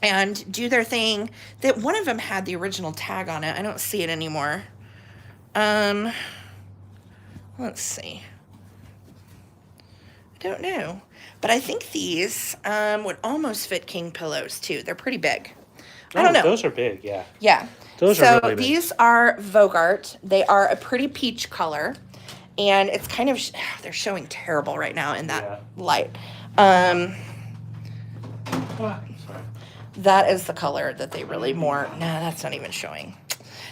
S2: and do their thing, that one of them had the original tag on it. I don't see it anymore. Let's see. I don't know. But I think these would almost fit king pillows too. They're pretty big. I don't know.
S1: Those are big, yeah.
S2: Yeah.
S1: Those are really big.
S2: These are Vogart. They are a pretty peach color. And it's kind of, they're showing terrible right now in that light.
S1: Sorry.
S2: That is the color that they really more, nah, that's not even showing.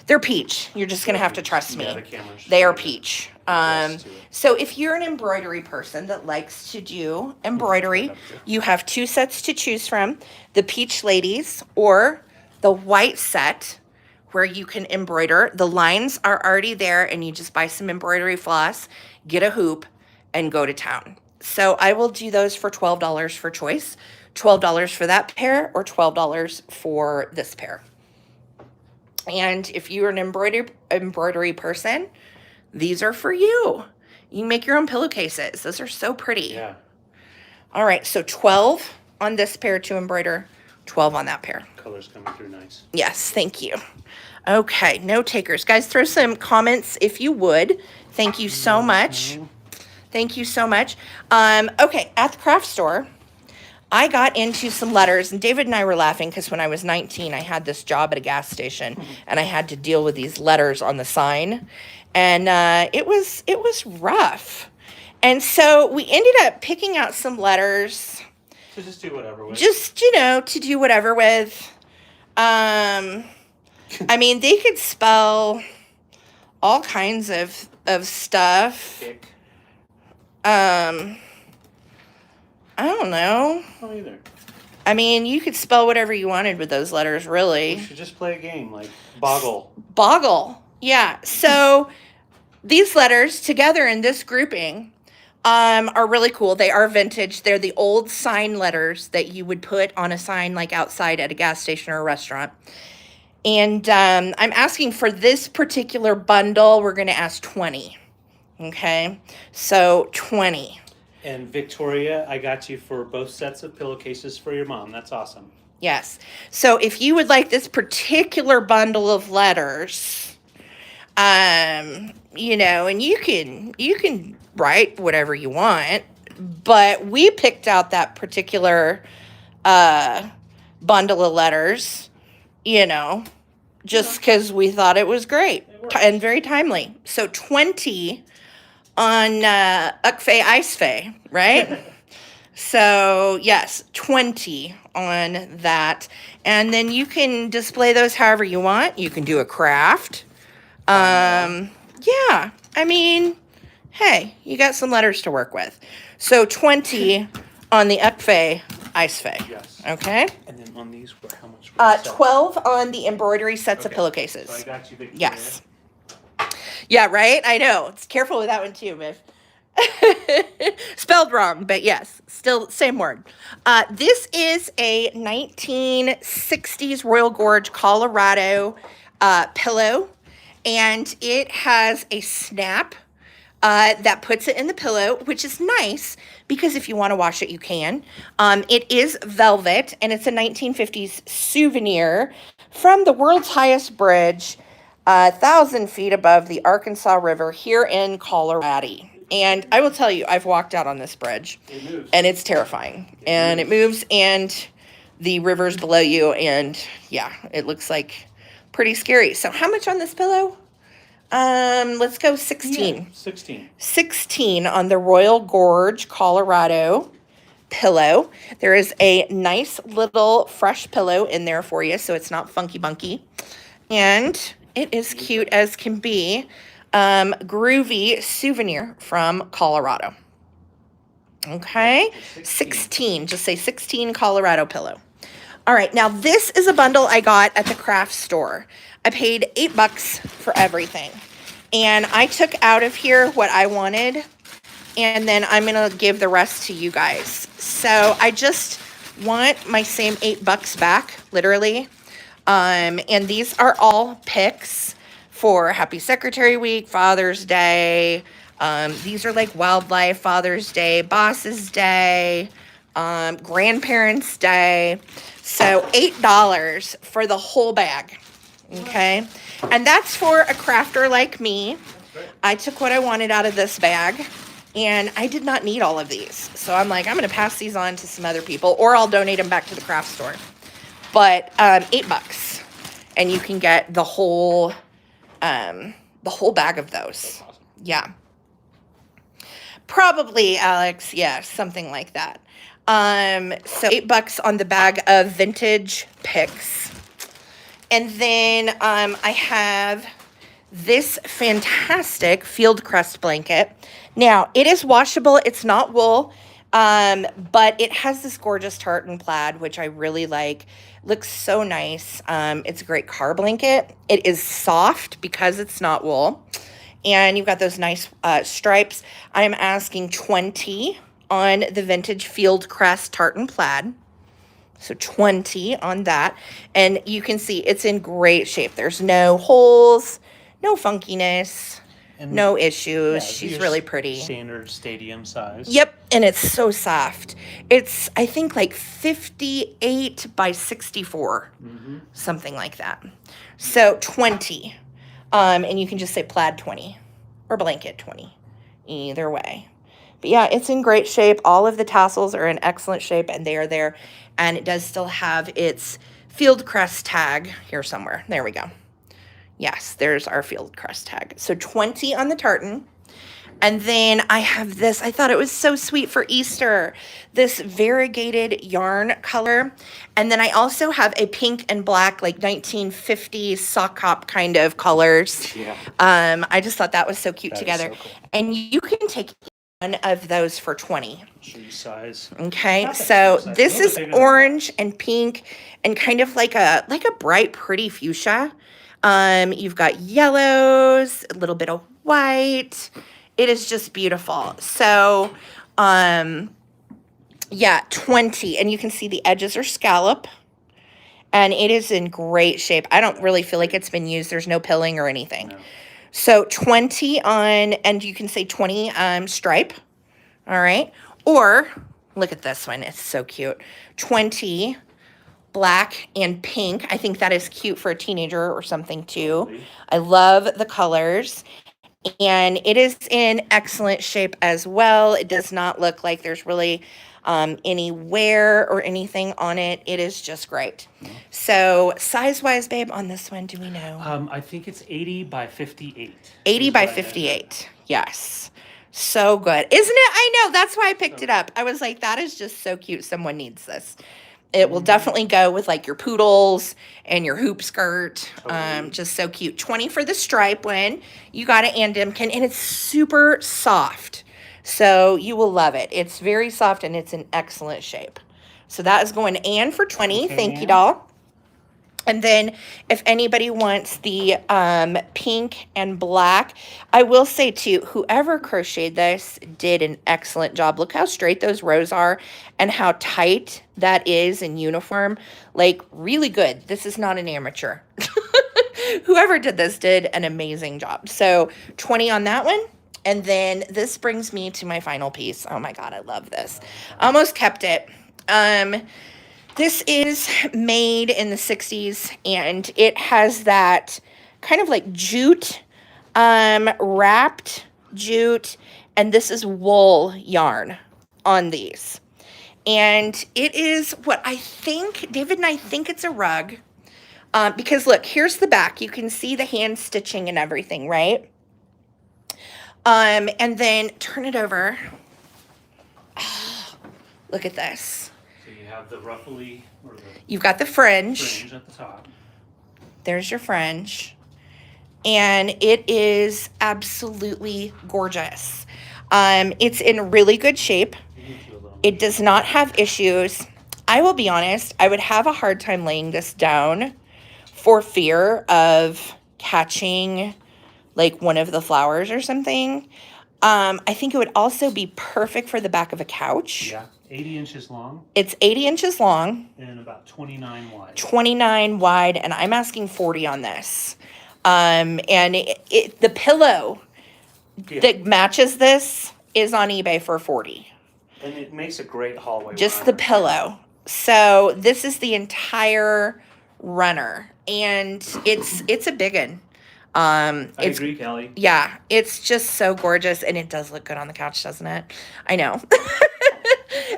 S2: They're peach. You're just going to have to trust me. They are peach. So if you're an embroidery person that likes to do embroidery, you have 2 sets to choose from. The peach ladies or the white set, where you can embroider. The lines are already there, and you just buy some embroidery floss, get a hoop, and go to town. So I will do those for $12 for choice. $12 for that pair or $12 for this pair. And if you're an embroidery person These are for you. You make your own pillowcases. Those are so pretty.
S1: Yeah.
S2: All right, so 12 on this pair to embroider, 12 on that pair.
S1: Color's coming through nice.
S2: Yes, thank you. Okay, no takers. Guys, throw some comments if you would. Thank you so much. Thank you so much. Okay, at the craft store, I got into some letters, and David and I were laughing because when I was 19, I had this job at a gas station, and I had to deal with these letters on the sign, and it was rough. And so we ended up picking out some letters.
S1: So just do whatever with.
S2: Just, to do whatever with. I mean, they could spell all kinds of stuff.
S1: Tick.
S2: I don't know.
S1: Not either.
S2: I mean, you could spell whatever you wanted with those letters, really.
S1: We should just play a game like Boggle.
S2: Boggle. Yeah. So these letters together in this grouping are really cool. They are vintage. They're the old sign letters that you would put on a sign like outside at a gas station or a restaurant. And I'm asking for this particular bundle. We're going to ask 20. Okay. So 20.
S1: And Victoria, I got you for both sets of pillowcases for your mom. That's awesome.
S2: Yes. So if you would like this particular bundle of letters, and you can write whatever you want, but we picked out that particular bundle of letters, just because we thought it was great and very timely. So 20 on Ukfe Icefe, right? So yes, 20 on that. And then you can display those however you want. You can do a craft. Yeah, I mean, hey, you got some letters to work with. So 20 on the Ukfe Icefe.
S1: Yes.
S2: Okay.
S1: And then on these, how much?
S2: 12 on the embroidery sets of pillowcases.
S1: So I got you, Victoria.
S2: Yes. Yeah, right? I know. It's careful with that one too, Miff. Spelled wrong, but yes, still same word. This is a 1960s Royal Gorge, Colorado pillow, and it has a snap that puts it in the pillow, which is nice because if you want to wash it, you can. It is velvet, and it's a 1950s souvenir from the world's highest bridge, 1,000 feet above the Arkansas River here in Colorado. And I will tell you, I've walked out on this bridge, and it's terrifying. It moves, and the river's below you, and yeah, it looks like pretty scary. So how much on this pillow? Let's go 16.
S1: Yeah, 16.
S2: 16 on the Royal Gorge, Colorado pillow. There is a nice little fresh pillow in there for you, so it's not funky bunky. And it is cute as can be. Groovy souvenir from Colorado. Okay, 16. Just say 16 Colorado pillow. All right, now this is a bundle I got at the craft store. I paid $8 for everything. And I took out of here what I wanted, and then I'm going to give the rest to you guys. So I just want my same $8 back, literally. And these are all picks for Happy Secretary Week, Father's Day. These are like Wildlife, Father's Day, Boss's Day, Grandparents' Day. So $8 for the whole bag. Okay. And that's for a crafter like me. I took what I wanted out of this bag, and I did not need all of these. So I'm like, I'm going to pass these on to some other people, or I'll donate them back to the craft store. But $8, and you can get the whole bag of those.
S1: Awesome.
S2: Yeah. Probably, Alex. Yeah, something like that. So $8 on the bag of vintage picks. And then I have this fantastic field crest blanket. Now, it is washable. It's not wool, but it has this gorgeous tartan plaid, which I really like. Looks so nice. It's a great car blanket. It is soft because it's not wool. And you've got those nice stripes. I'm asking 20 on the vintage field crest tartan plaid. So 20 on that. And you can see it's in great shape. There's no holes, no funkiness.
S1: And
S2: no issues.
S1: yeah,
S2: She's
S1: your
S2: really pretty.
S1: Standard stadium size.
S2: Yep, and it's so soft. It's, I think, like 58 by 64, something like that. So 20. And you can just say plaid 20 or blanket 20, either way. But yeah, it's in great shape. All of the tassels are in excellent shape, and they are there. And it does still have its field crest tag here somewhere. There we go. Yes, there's our field crest tag. So 20 on the tartan. And then I have this, I thought it was so sweet for Easter, this variegated yarn color. And then I also have a pink and black, like 1950s sock hop kind of colors.
S1: Yeah.
S2: I just thought that was so cute together.
S1: So cool.
S2: And you can take one of those for 20.
S1: Show you size.
S2: Okay, so this is orange and pink and kind of like a bright, pretty fuchsia. You've got yellows, a little bit of white. It is just beautiful. So, yeah, 20. And you can see the edges are scallop. And it is in great shape. I don't really feel like it's been used. There's no pilling or anything. No. So 20 on, and you can say 20 stripe. All right. Or, look at this one. It's so cute. 20 black and pink. I think that is cute for a teenager or something too. Really? I love the colors. And it is in excellent shape as well. It does not look like there's really any wear or anything on it. It is just great. So size-wise, babe, on this one, do we know?
S1: I think it's 80 by 58.
S2: 80 by 58. Yes. So good. Isn't it? I know. That's why I picked it up. I was like, that is just so cute. Someone needs this. It will definitely go with like your poodles and your hoop skirt. Just so cute. 20 for the stripe one. You got it, and Dimkin, and it's super soft. So you will love it. It's very soft and it's in excellent shape. So that is going Anne for 20. Okay, thank you, doll. And then if anybody wants the pink and black, I will say too, whoever crocheted this did an excellent job. Look how straight those rows are and how tight that is in uniform. Like, really good. This is not an amateur. Whoever did this did an amazing job. So 20 on that one. And then this brings me to my final piece. Oh my God, I love this. Almost kept it. This is made in the 60s, and it has that kind of like jute, wrapped jute, and this is wool yarn on these. And it is what I think, David and I think it's a rug, because look, here's the back. You can see the hand stitching and everything, right? And then turn it over. Oh, look at this.
S1: Have the ruffly, or
S2: you've got the fringe
S1: at the top.
S2: There's your fringe, and it is absolutely gorgeous. It's in really good shape. It does not have issues. I will be honest, I would have a hard time laying this down for fear of catching like one of the flowers or something. I think it would also be perfect for the back of a couch.
S1: Yeah. 80 inches long.
S2: It's 80 inches long.
S1: And about 29 wide.
S2: 29 wide, and I'm asking 40 on this. And the pillow that matches this is on eBay for 40.
S1: And it makes a great hallway
S2: just runner. The pillow. So this is the entire runner, and it's a big one.
S1: I agree, Kelly.
S2: Yeah, it's just so gorgeous, and it does look good on the couch, doesn't it? I know.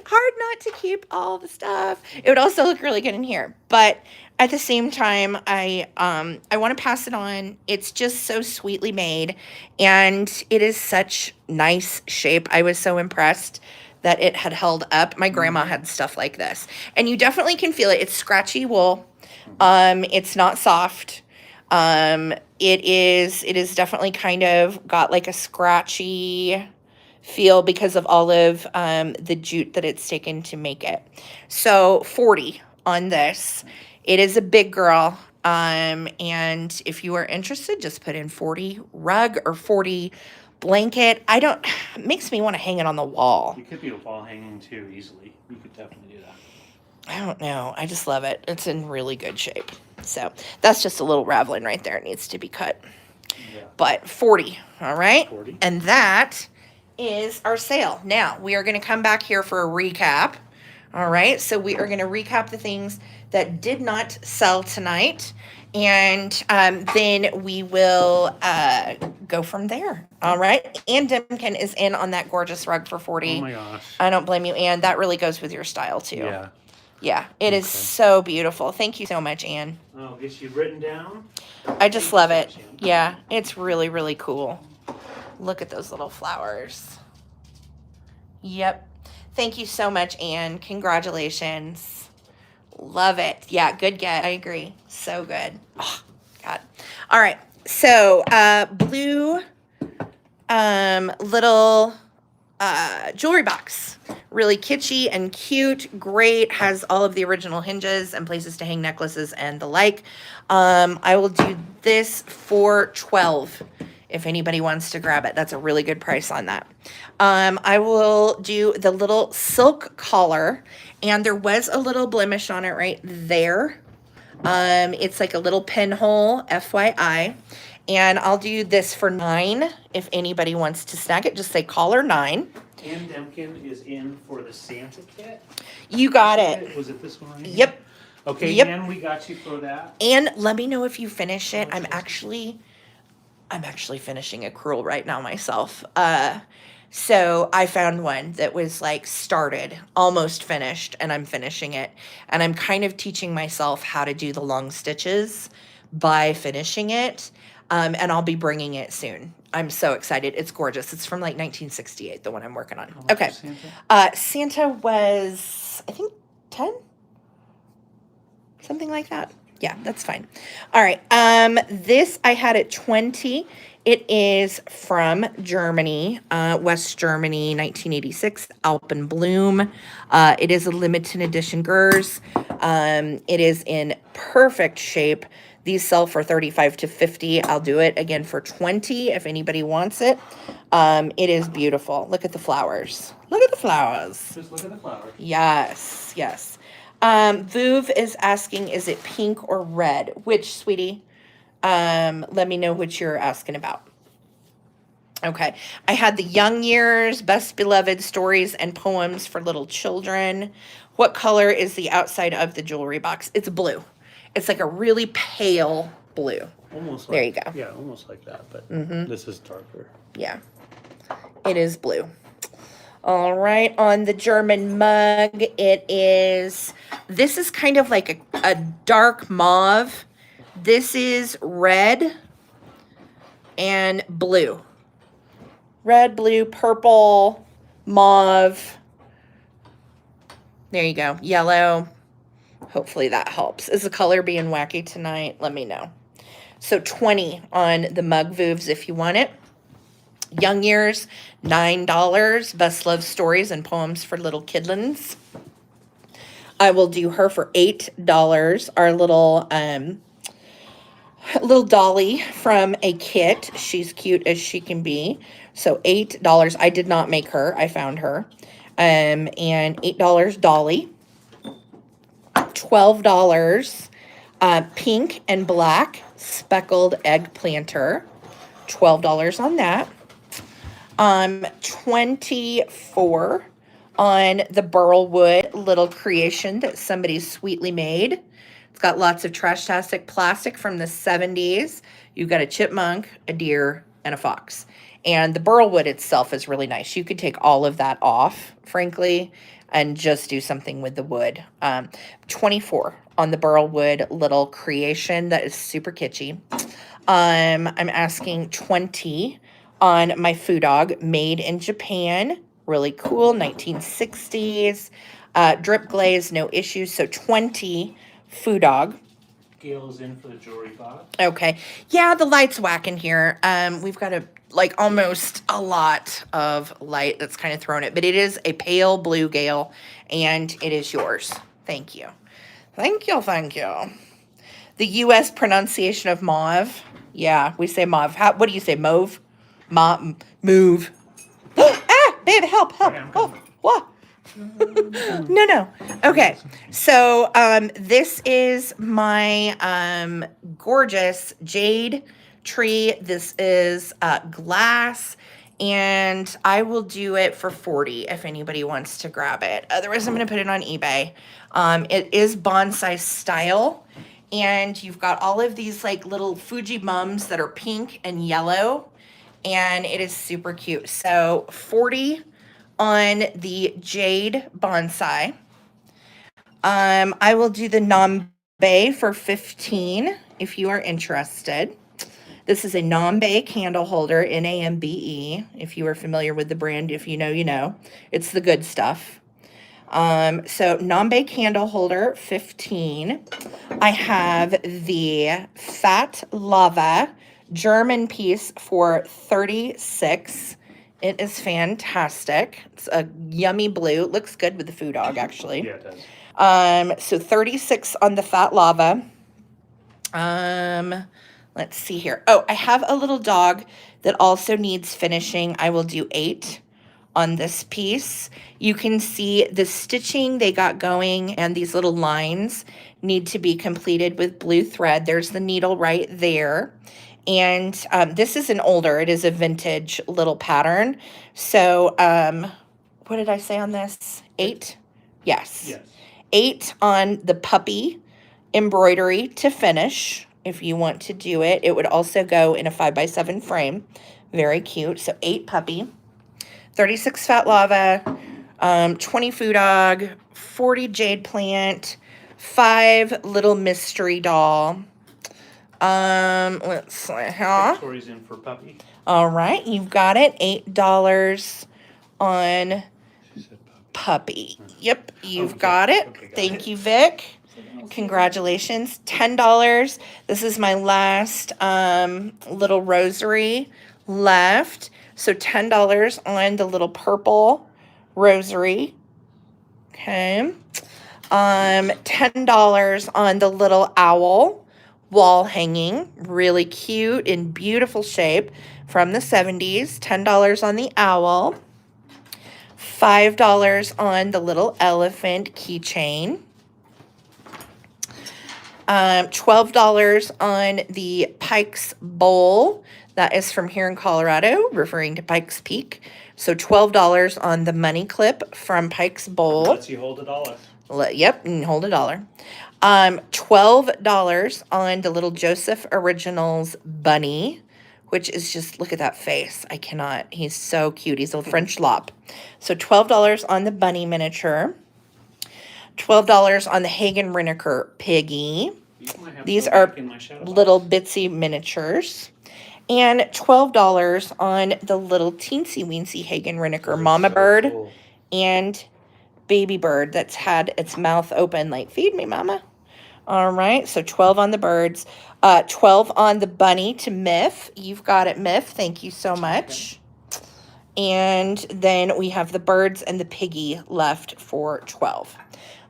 S2: Hard not to keep all the stuff. It would also look really good in here, but at the same time, I want to pass it on. It's just so sweetly made, and it is such nice shape. I was so impressed that it had held up. My grandma had stuff like this, and you definitely can feel it. It's scratchy wool. It's not soft. It is definitely kind of got like a scratchy feel because of all of the jute that it's taken to make it. So 40 on this. It is a big girl. And if you are interested, just put in 40 rug or 40 blanket. It makes me want to hang it on the wall.
S1: It could be a wall hanging too easily. You could definitely do that.
S2: I don't know. I just love it. It's in really good shape. So that's just a little raveling right there. It needs to be cut.
S1: Yeah.
S2: But 40, all right?
S1: 40.
S2: And that is our sale. Now, we are going to come back here for a recap. All right, so we are going to recap the things that did not sell tonight, and then we will go from there. All right, Ann Dimkin is in on that gorgeous rug for 40.
S1: Oh my gosh.
S2: I don't blame you, Ann. That really goes with your style too.
S1: Yeah.
S2: Yeah, it is so beautiful. Thank you so much, Ann.
S1: Oh, get you written down.
S2: I just love it. Yeah, it's really, really cool. Look at those little flowers. Yep. Thank you so much, Anne. Congratulations. Love it. Yeah, good get. I agree. So good. Oh, God. All right. So, blue little jewelry box. Really kitschy and cute. Great. Has all of the original hinges and places to hang necklaces and the like. I will do this for $12 if anybody wants to grab it. That's a really good price on that. I will do the little silk collar, and there was a little blemish on it right there. It's like a little pinhole, FYI. And I'll do this for $9 if anybody wants to snag it. Just say collar 9.
S1: Ann Demkin is in for the Santa kit.
S2: You got it.
S1: Was it this one right here?
S2: Yep.
S1: Okay,
S2: Yep.
S1: Ann, we got you for that.
S2: And let me know if you finish it. I'm actually finishing a crewel right now myself. So I found one that was like started, almost finished, and I'm finishing it. And I'm kind of teaching myself how to do the long stitches by finishing it. And I'll be bringing it soon. I'm so excited. It's gorgeous. It's from like 1968, the one I'm working on. Okay.
S1: Santa?
S2: Santa was, I think, 10? Something like that. Yeah, that's fine. All right. This I had at 20. It is from Germany, West Germany, 1986, Alpenbloom. It is a limited edition Gers. It is in perfect shape. These sell for 35 to 50. I'll do it again for 20 if anybody wants it. It is beautiful. Look at the flowers. Look at the flowers.
S1: Just look at the flowers.
S2: Yes, yes. Vuv is asking, is it pink or red? Which, sweetie? Let me know what you're asking about. Okay. I had the Young Years, Best Beloved Stories and Poems for Little Children. What color is the outside of the jewelry box? It's blue. It's like a really pale blue.
S1: Almost like,
S2: there you go.
S1: Yeah, almost like that, but this is darker.
S2: Yeah. It is blue. All right, on the German mug, this is kind of like a dark mauve. This is red and blue. Red, blue, purple, mauve. There you go, yellow. Hopefully that helps. Is the color being wacky tonight? Let me know. So 20 on the mug Vuvs if you want it. Young Years, $9. Best Love Stories and Poems for Little Kidlins. I will do her for $8. Our little dolly from a kit. She's cute as she can be. So $8. I did not make her. I found her. And $8 dolly. $12. Pink and black speckled egg planter. $12 on that. 24 on the Burlwood little creation that somebody sweetly made. It's got lots of trash-tastic plastic from the 70s. You've got a chipmunk, a deer, and a fox. And the Burlwood itself is really nice. You could take all of that off, frankly, and just do something with the wood. 24 on the Burlwood little creation that is super kitschy. I'm asking 20 on my Foo Dog, made in Japan. Really cool, 1960s. Drip glaze, no issues. So 20 Foo Dog.
S1: Gail's in for the jewelry box.
S2: Okay. Yeah, the light's whacking here. We've got almost a lot of light that's kind of thrown it. But it is a pale blue, Gail, and it is yours. Thank you. Thank you, thank you. The U.S. pronunciation of mauve. Yeah, we say mauve. What do you say, mauve? Move. Ah, babe, help. Oh, what? No. Okay, so this is my gorgeous jade tree. This is glass, and I will do it for 40 if anybody wants to grab it. Otherwise, I'm going to put it on eBay. It is bonsai style, and you've got all of these like little Fuji mums that are pink and yellow, and it is super cute. So 40 on the jade bonsai. I will do the Nambe for 15 if you are interested. This is a Nambe candle holder, Nambe. If you are familiar with the brand, if you know, you know. It's the good stuff. So Nambe candle holder, 15. I have the Fat Lava German piece for 36. It is fantastic. It's a yummy blue. It looks good with the food dog, actually.
S1: Yeah, it does.
S2: So 36 on the Fat Lava. Let's see here. Oh, I have a little dog that also needs finishing. I will do 8 on this piece. You can see the stitching they got going, and these little lines need to be completed with blue thread. There's the needle right there. And this is an older, it is a vintage little pattern. So what did I say on this? 8? Yes.
S1: Yes.
S2: 8 on the puppy embroidery to finish. If you want to do it, it would also go in a 5x7 frame. Very cute. So 8 puppy, 36 Fat Lava, 20 food dog, 40 jade plant, 5 little mystery doll. Let's see,
S1: Victoria's in for puppy.
S2: All right, you've got it. $8 on puppy. Yep, you've got it.
S1: Okay, got
S2: Thank
S1: it.
S2: you, Vic. Congratulations. $10. This is my last little rosary left. So $10 on the little purple rosary. Okay. $10 on the little owl wall hanging. Really cute in beautiful shape from the 70s. $10 on the owl. $5 on the little elephant keychain. $12 on the Pike's Bowl. That is from here in Colorado, referring to Pike's Peak. So $12 on the money clip from Pike's Bowl.
S1: Lets you hold $1.
S2: Yep, and hold $1. $12 on the little Joseph Originals bunny, which is just, look at that face. I cannot. He's so cute. He's a French lop. So $12 on the bunny miniature. $12 on the Hagen Rinneker Piggy. These are little bitsy miniatures. And $12 on the little teensy weensy Hagen Rinneker mama bird
S1: Cool.
S2: and baby bird that's had its mouth open like, feed me, mama. All right, so 12 on the birds. 12 on the bunny to Miff. You've got it, Miff. Thank you so much. And then we have the birds and the piggy left for 12.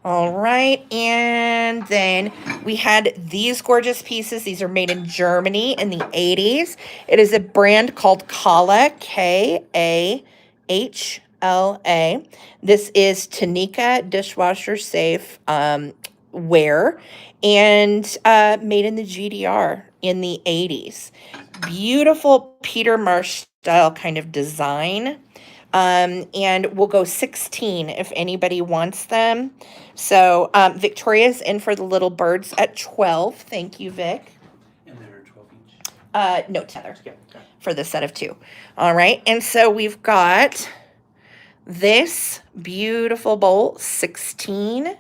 S2: All right, and then we had these gorgeous pieces. These are made in Germany in the 80s. It is a brand called Kala, Kahla. This is Tanika dishwasher safe wear, and made in the GDR in the 80s. Beautiful Peter Marsh style kind of design. And we'll go 16 if anybody wants them. So Victoria's in for the little birds at 12. Thank you, Vic.
S1: And they're 12 each.
S2: No tether
S1: Yeah, okay.
S2: for the set of 2. All right. And so we've got this beautiful bowl, 16.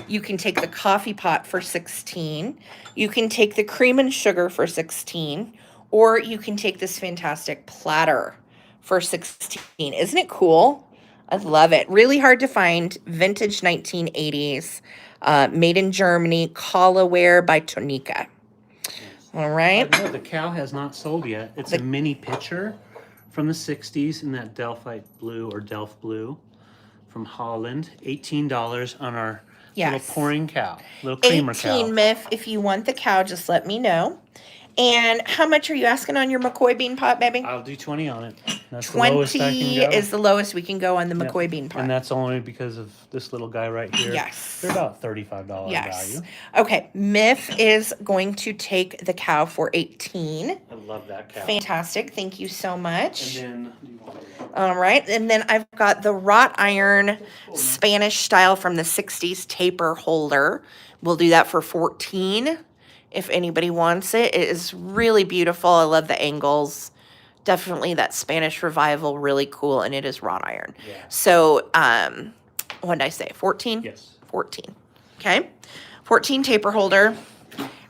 S2: You can take the coffee pot for 16. You can take the cream and sugar for 16. Or you can take this fantastic platter for 16. Isn't it cool? I love it. Really hard to find. Vintage 1980s. Made in Germany. Kalaware by Tonika. All right.
S1: No, the cow has not sold yet. It's a mini pitcher from the 60s in that Delphite blue or Delft blue from Holland. $18 on our little pouring cow. Little creamer
S2: 18
S1: cow.
S2: Miff. If you want the cow, just let me know. And how much are you asking on your McCoy bean pot, baby?
S1: I'll do 20 on it. That's the lowest I
S2: 20
S1: can go.
S2: is the lowest we can go on the
S1: Yep.
S2: McCoy bean pot.
S1: And that's only because of this little guy right here.
S2: Yes.
S1: They're about $35
S2: Yes.
S1: value.
S2: Okay, Miff is going to take the cow for 18.
S1: I love that cow.
S2: Fantastic. Thank you so much.
S1: And then, do you want to
S2: All right. And then I've got the wrought iron Spanish style from the 60s taper holder. We'll do that for 14 if anybody wants it. It is really beautiful. I love the angles. Definitely that Spanish revival, really cool, and it is wrought iron.
S1: Yeah.
S2: So, what did I say? 14?
S1: Yes.
S2: 14. Okay. 14 taper holder.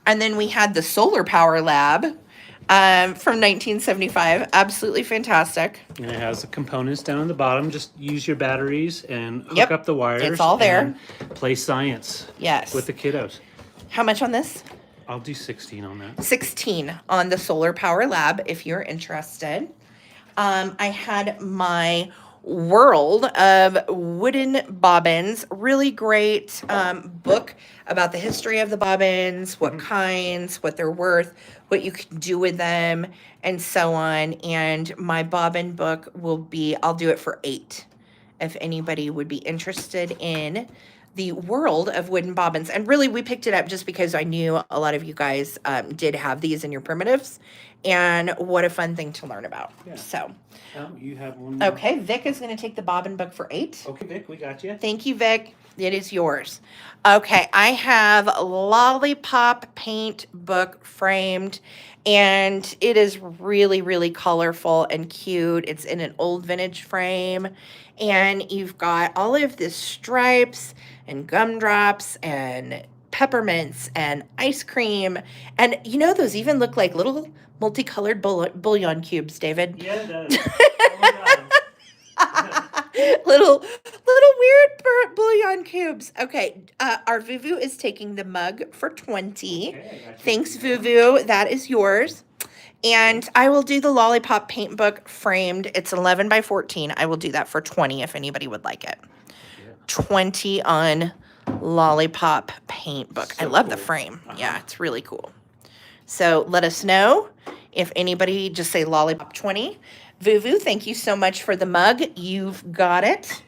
S2: And then we had the Solar Power Lab from 1975. Absolutely fantastic.
S1: And it has the components down on the bottom. Just use your batteries and hook
S2: Yep.
S1: up the wires.
S2: It's all there.
S1: And play science.
S2: Yes.
S1: With the kiddos.
S2: How much on this?
S1: I'll do 16 on that.
S2: 16 on the Solar Power Lab if you're interested. I had my World of Wooden Bobbins. Really great book about the history of the bobbins, what kinds, what they're worth, what you can do with them, and so on. And my bobbin book will be, I'll do it for 8 if anybody would be interested in the World of Wooden Bobbins. And really, we picked it up just because I knew a lot of you guys did have these in your primitives, and what a fun thing to learn about.
S1: Yeah.
S2: So,
S1: You have one more.
S2: okay, Vic is going to take the bobbin book for 8.
S1: Okay, Vic, we got you.
S2: Thank you, Vic. It is yours. Okay, I have Lollipop paint book framed, and it is really, really colorful and cute. It's in an old vintage frame, and you've got all of the stripes and gumdrops and peppermints and ice cream. And you know, those even look like little multicolored bouillon cubes, David.
S1: Yeah, it does. Oh my God.
S2: little weird bouillon cubes. Okay, our Vuvu is taking the mug for 20.
S1: Okay, I got you.
S2: Thanks, Vuvu. That is yours. And I will do the Lollipop paint book framed. It's 11 by 14. I will do that for 20 if anybody would like it.
S1: Yeah.
S2: 20 on Lollipop paint book. I
S1: So
S2: love the
S1: cool.
S2: frame.
S1: Uh-huh.
S2: Yeah, it's really cool. So let us know if anybody, just say Lollipop 20. Vuvu, thank you so much for the mug. You've got it.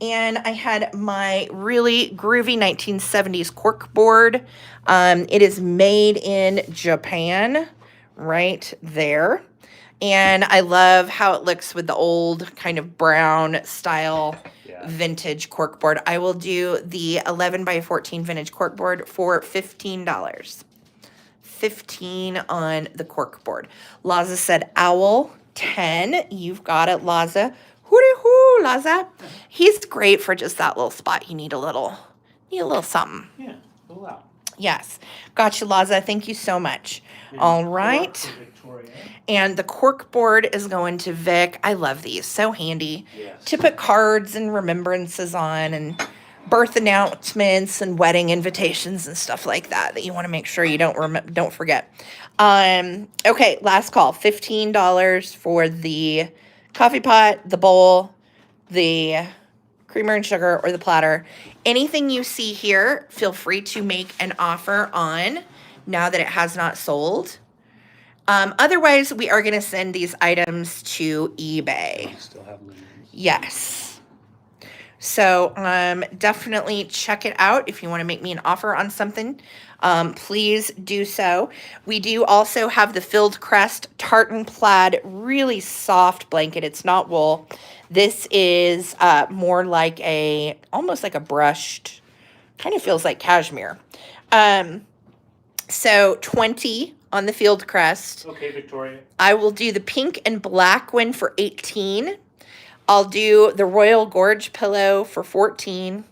S2: And I had my really groovy 1970s cork board. It is made in Japan, right there. And I love how it looks with the old kind of brown style
S1: Yeah.
S2: vintage cork board. I will do the 11 by 14 vintage cork board for $15. 15 on the cork board. Laza said owl, 10. You've got it, Laza. Hooty hoo, Laza. He's great for just that little spot. You need a little something.
S1: Yeah, pull out.
S2: Yes. Gotcha, Laza. Thank you so much.
S1: And
S2: All
S1: cork
S2: right.
S1: for Victoria.
S2: And the cork board is going to Vic. I love these. So handy
S1: Yes.
S2: to put cards and remembrances on, and birth announcements and wedding invitations and stuff like that you want to make sure you don't forget. Okay, last call. $15 for the coffee pot, the bowl, the creamer and sugar, or the platter. Anything you see here, feel free to make an offer on now that it has not sold. Otherwise, we are going to send these items to eBay.
S1: You still have linens.
S2: Yes. So definitely check it out. If you want to make me an offer on something, please do so. We do also have the Filled Crest tartan plaid, really soft blanket. It's not wool. This is more like almost like a brushed, kind of feels like cashmere. So 20 on the Field Crest.
S1: Okay, Victoria.
S2: I will do the pink and black one for 18. I'll do the Royal Gorge pillow for 14.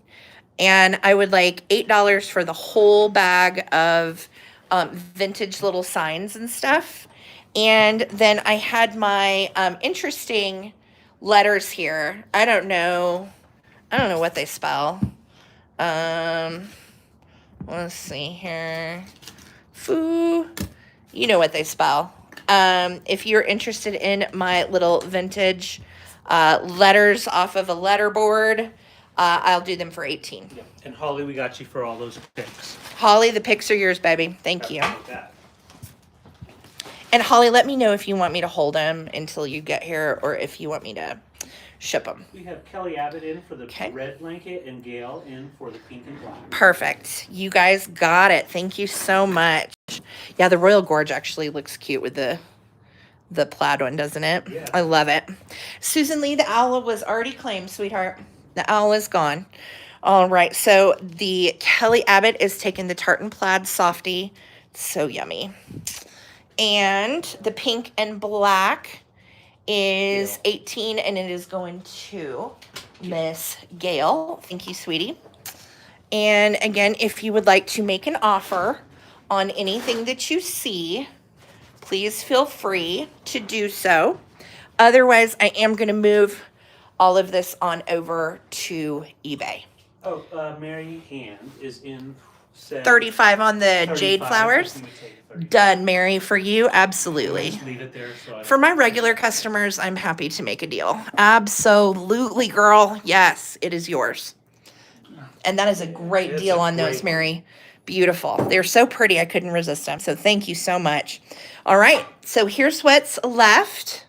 S2: And I would like $8 for the whole bag of vintage little signs and stuff. And then I had my interesting letters here. I don't know what they spell. Let's see here. Foo. You know what they spell. If you're interested in my little vintage letters off of a letterboard, I'll do them for 18.
S1: Yeah. And Holly, we got you for all those picks.
S2: Holly, the pics are yours, baby. Thank you.
S1: Like that.
S2: And Holly, let me know if you want me to hold them until you get here, or if you want me to ship them.
S1: We have Kelly Abbott in for the
S2: Okay.
S1: red blanket and Gail in for the pink and black.
S2: Perfect. You guys got it. Thank you so much. Yeah, the Royal Gorge actually looks cute with the the plaid one, doesn't it?
S1: Yeah.
S2: I love it. Susan Lee, the owl was already claimed, sweetheart. The owl is gone. All right, so the Kelly Abbott is taking the tartan plaid softie. So yummy. And the pink and black is 18, and it is going to Miss Gail. Thank you, sweetie. And again, if you would like to make an offer on anything that you see, please feel free to do so. Otherwise, I am going to move all of this on over to eBay.
S1: Oh, Mary Ann is in.
S2: 35 on the jade
S1: 35.
S2: flowers. Done, Mary, for you, absolutely.
S1: Just leave it there so
S2: For my regular customers, I'm happy to make a deal. Absolutely, girl. Yes, it is yours. And that is a great deal on those, Mary. Beautiful. They're so pretty, I couldn't resist them. So thank you so much. All right, so here's what's left.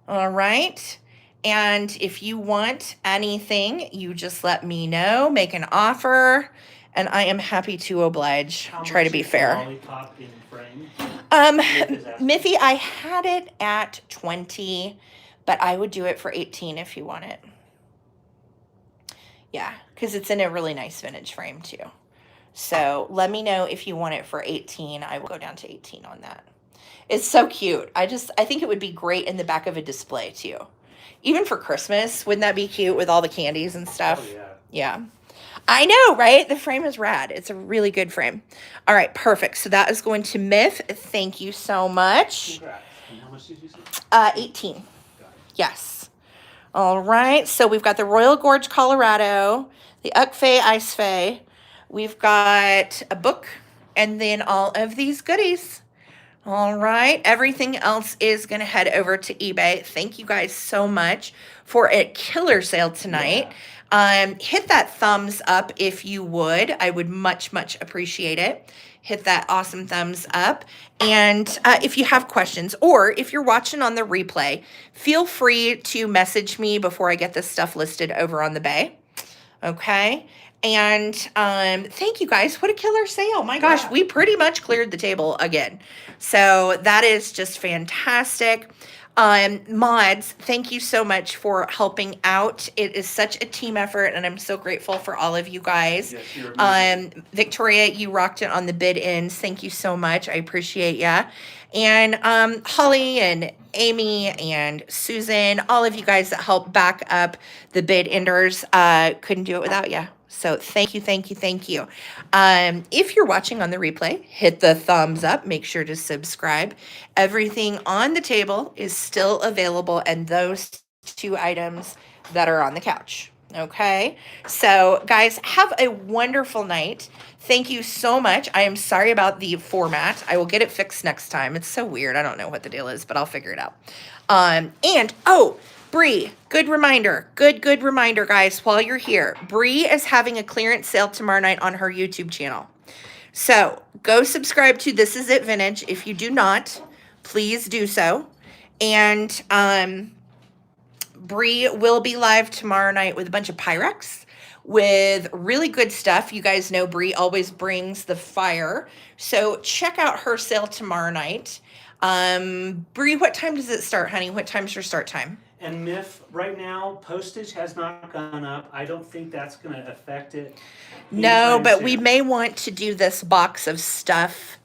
S2: All right. And if you want anything, you just let me know, make an offer, and I am happy to oblige. Try to be fair.
S1: Lollipop in frame?
S2: Miffy, I had it at 20, but I would do it for 18 if you want it. Yeah, because it's in a really nice vintage frame too. So let me know if you want it for 18. I will go down to 18 on that. It's so cute. I think it would be great in the back of a display too. Even for Christmas, wouldn't that be cute with all the candies and stuff?
S1: Oh, yeah.
S2: Yeah. I know, right? The frame is rad. It's a really good frame. All right, perfect. So that is going to Miff. Thank you so much.
S1: Congrats. And how much did you say?
S2: 18. Yes. All right. So we've got the Royal Gorge, Colorado, the Ukfei Ice Fay. We've got a book and then all of these goodies. All right. Everything else is going to head over to eBay. Thank you guys so much for a killer sale tonight. Hit that thumbs up if you would. I would much, much appreciate it. Hit that awesome thumbs up. And if you have questions or if you're watching on the replay, feel free to message me before I get this stuff listed over on the bay. Okay. And thank you guys. What a killer sale. My gosh, we pretty much cleared the table again. So that is just fantastic. Mods, thank you so much for helping out. It is such a team effort, and I'm so grateful for all of you guys.
S1: Yes, you're amazing.
S2: Victoria, you rocked it on the bid ins. Thank you so much. I appreciate ya. And Holly and Amy and Susan, all of you guys that helped back up the bid enders, couldn't do it without you. So thank you, thank you, thank you. If you're watching on the replay, hit the thumbs up. Make sure to subscribe. Everything on the table is still available, and those two items that are on the couch. Okay? So, guys, have a wonderful night. Thank you so much. I am sorry about the format. I will get it fixed next time. It's so weird. I don't know what the deal is, but I'll figure it out. Bree, good reminder, guys, while you're here. Bree is having a clearance sale tomorrow night on her YouTube channel. So go subscribe to This Is It Vintage. If you do not, please do so. And Bree will be live tomorrow night with a bunch of Pyrex with really good stuff. You guys know Bree always brings the fire. So check out her sale tomorrow night. Bree, what time does it start, honey? What time's your start time?
S1: And Miff, right now, postage has not gone up. I don't think that's going to affect it.
S2: No, but we may want to do this box of stuff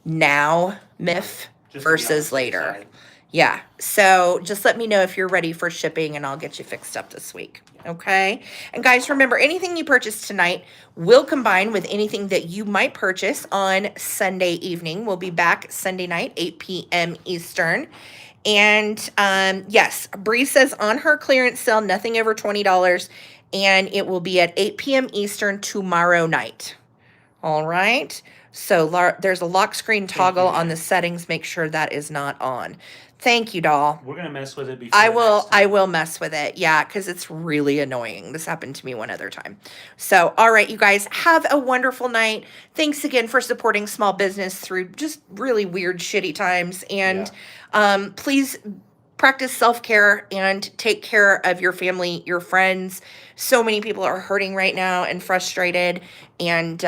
S2: now, Miff,
S1: Just
S2: versus later. Yeah. So just let me know if you're ready for shipping and I'll get you fixed up this week. Okay. And guys, remember, anything you purchase tonight will combine with anything that you might purchase on Sunday evening. We'll be back Sunday night, 8 p.m. Eastern. And yes, Bree says on her clearance sale, nothing over $20. And it will be at 8 p.m. Eastern tomorrow night. All right. So there's a lock screen toggle on the settings. Make sure that is not on. Thank you, doll.
S1: We're going to mess with it before
S2: I will mess with it. Yeah, because it's really annoying. This happened to me one other time. So, all right, you guys, have a wonderful night. Thanks again for supporting small business through just really weird, shitty times. And please practice self-care and take care of your family, your friends. So many people are hurting right now and frustrated. And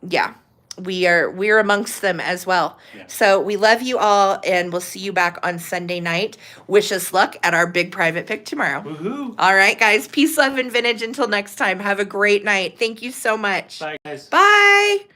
S2: yeah. we're amongst them as well.
S1: Yeah.
S2: So we love you all, and we'll see you back on Sunday night. Wish us luck at our big private pick tomorrow.
S1: Woohoo!
S2: All right, guys. Peace, love, and vintage. Until next time. Have a great night. Thank you so much.
S1: Bye, guys.
S2: Bye.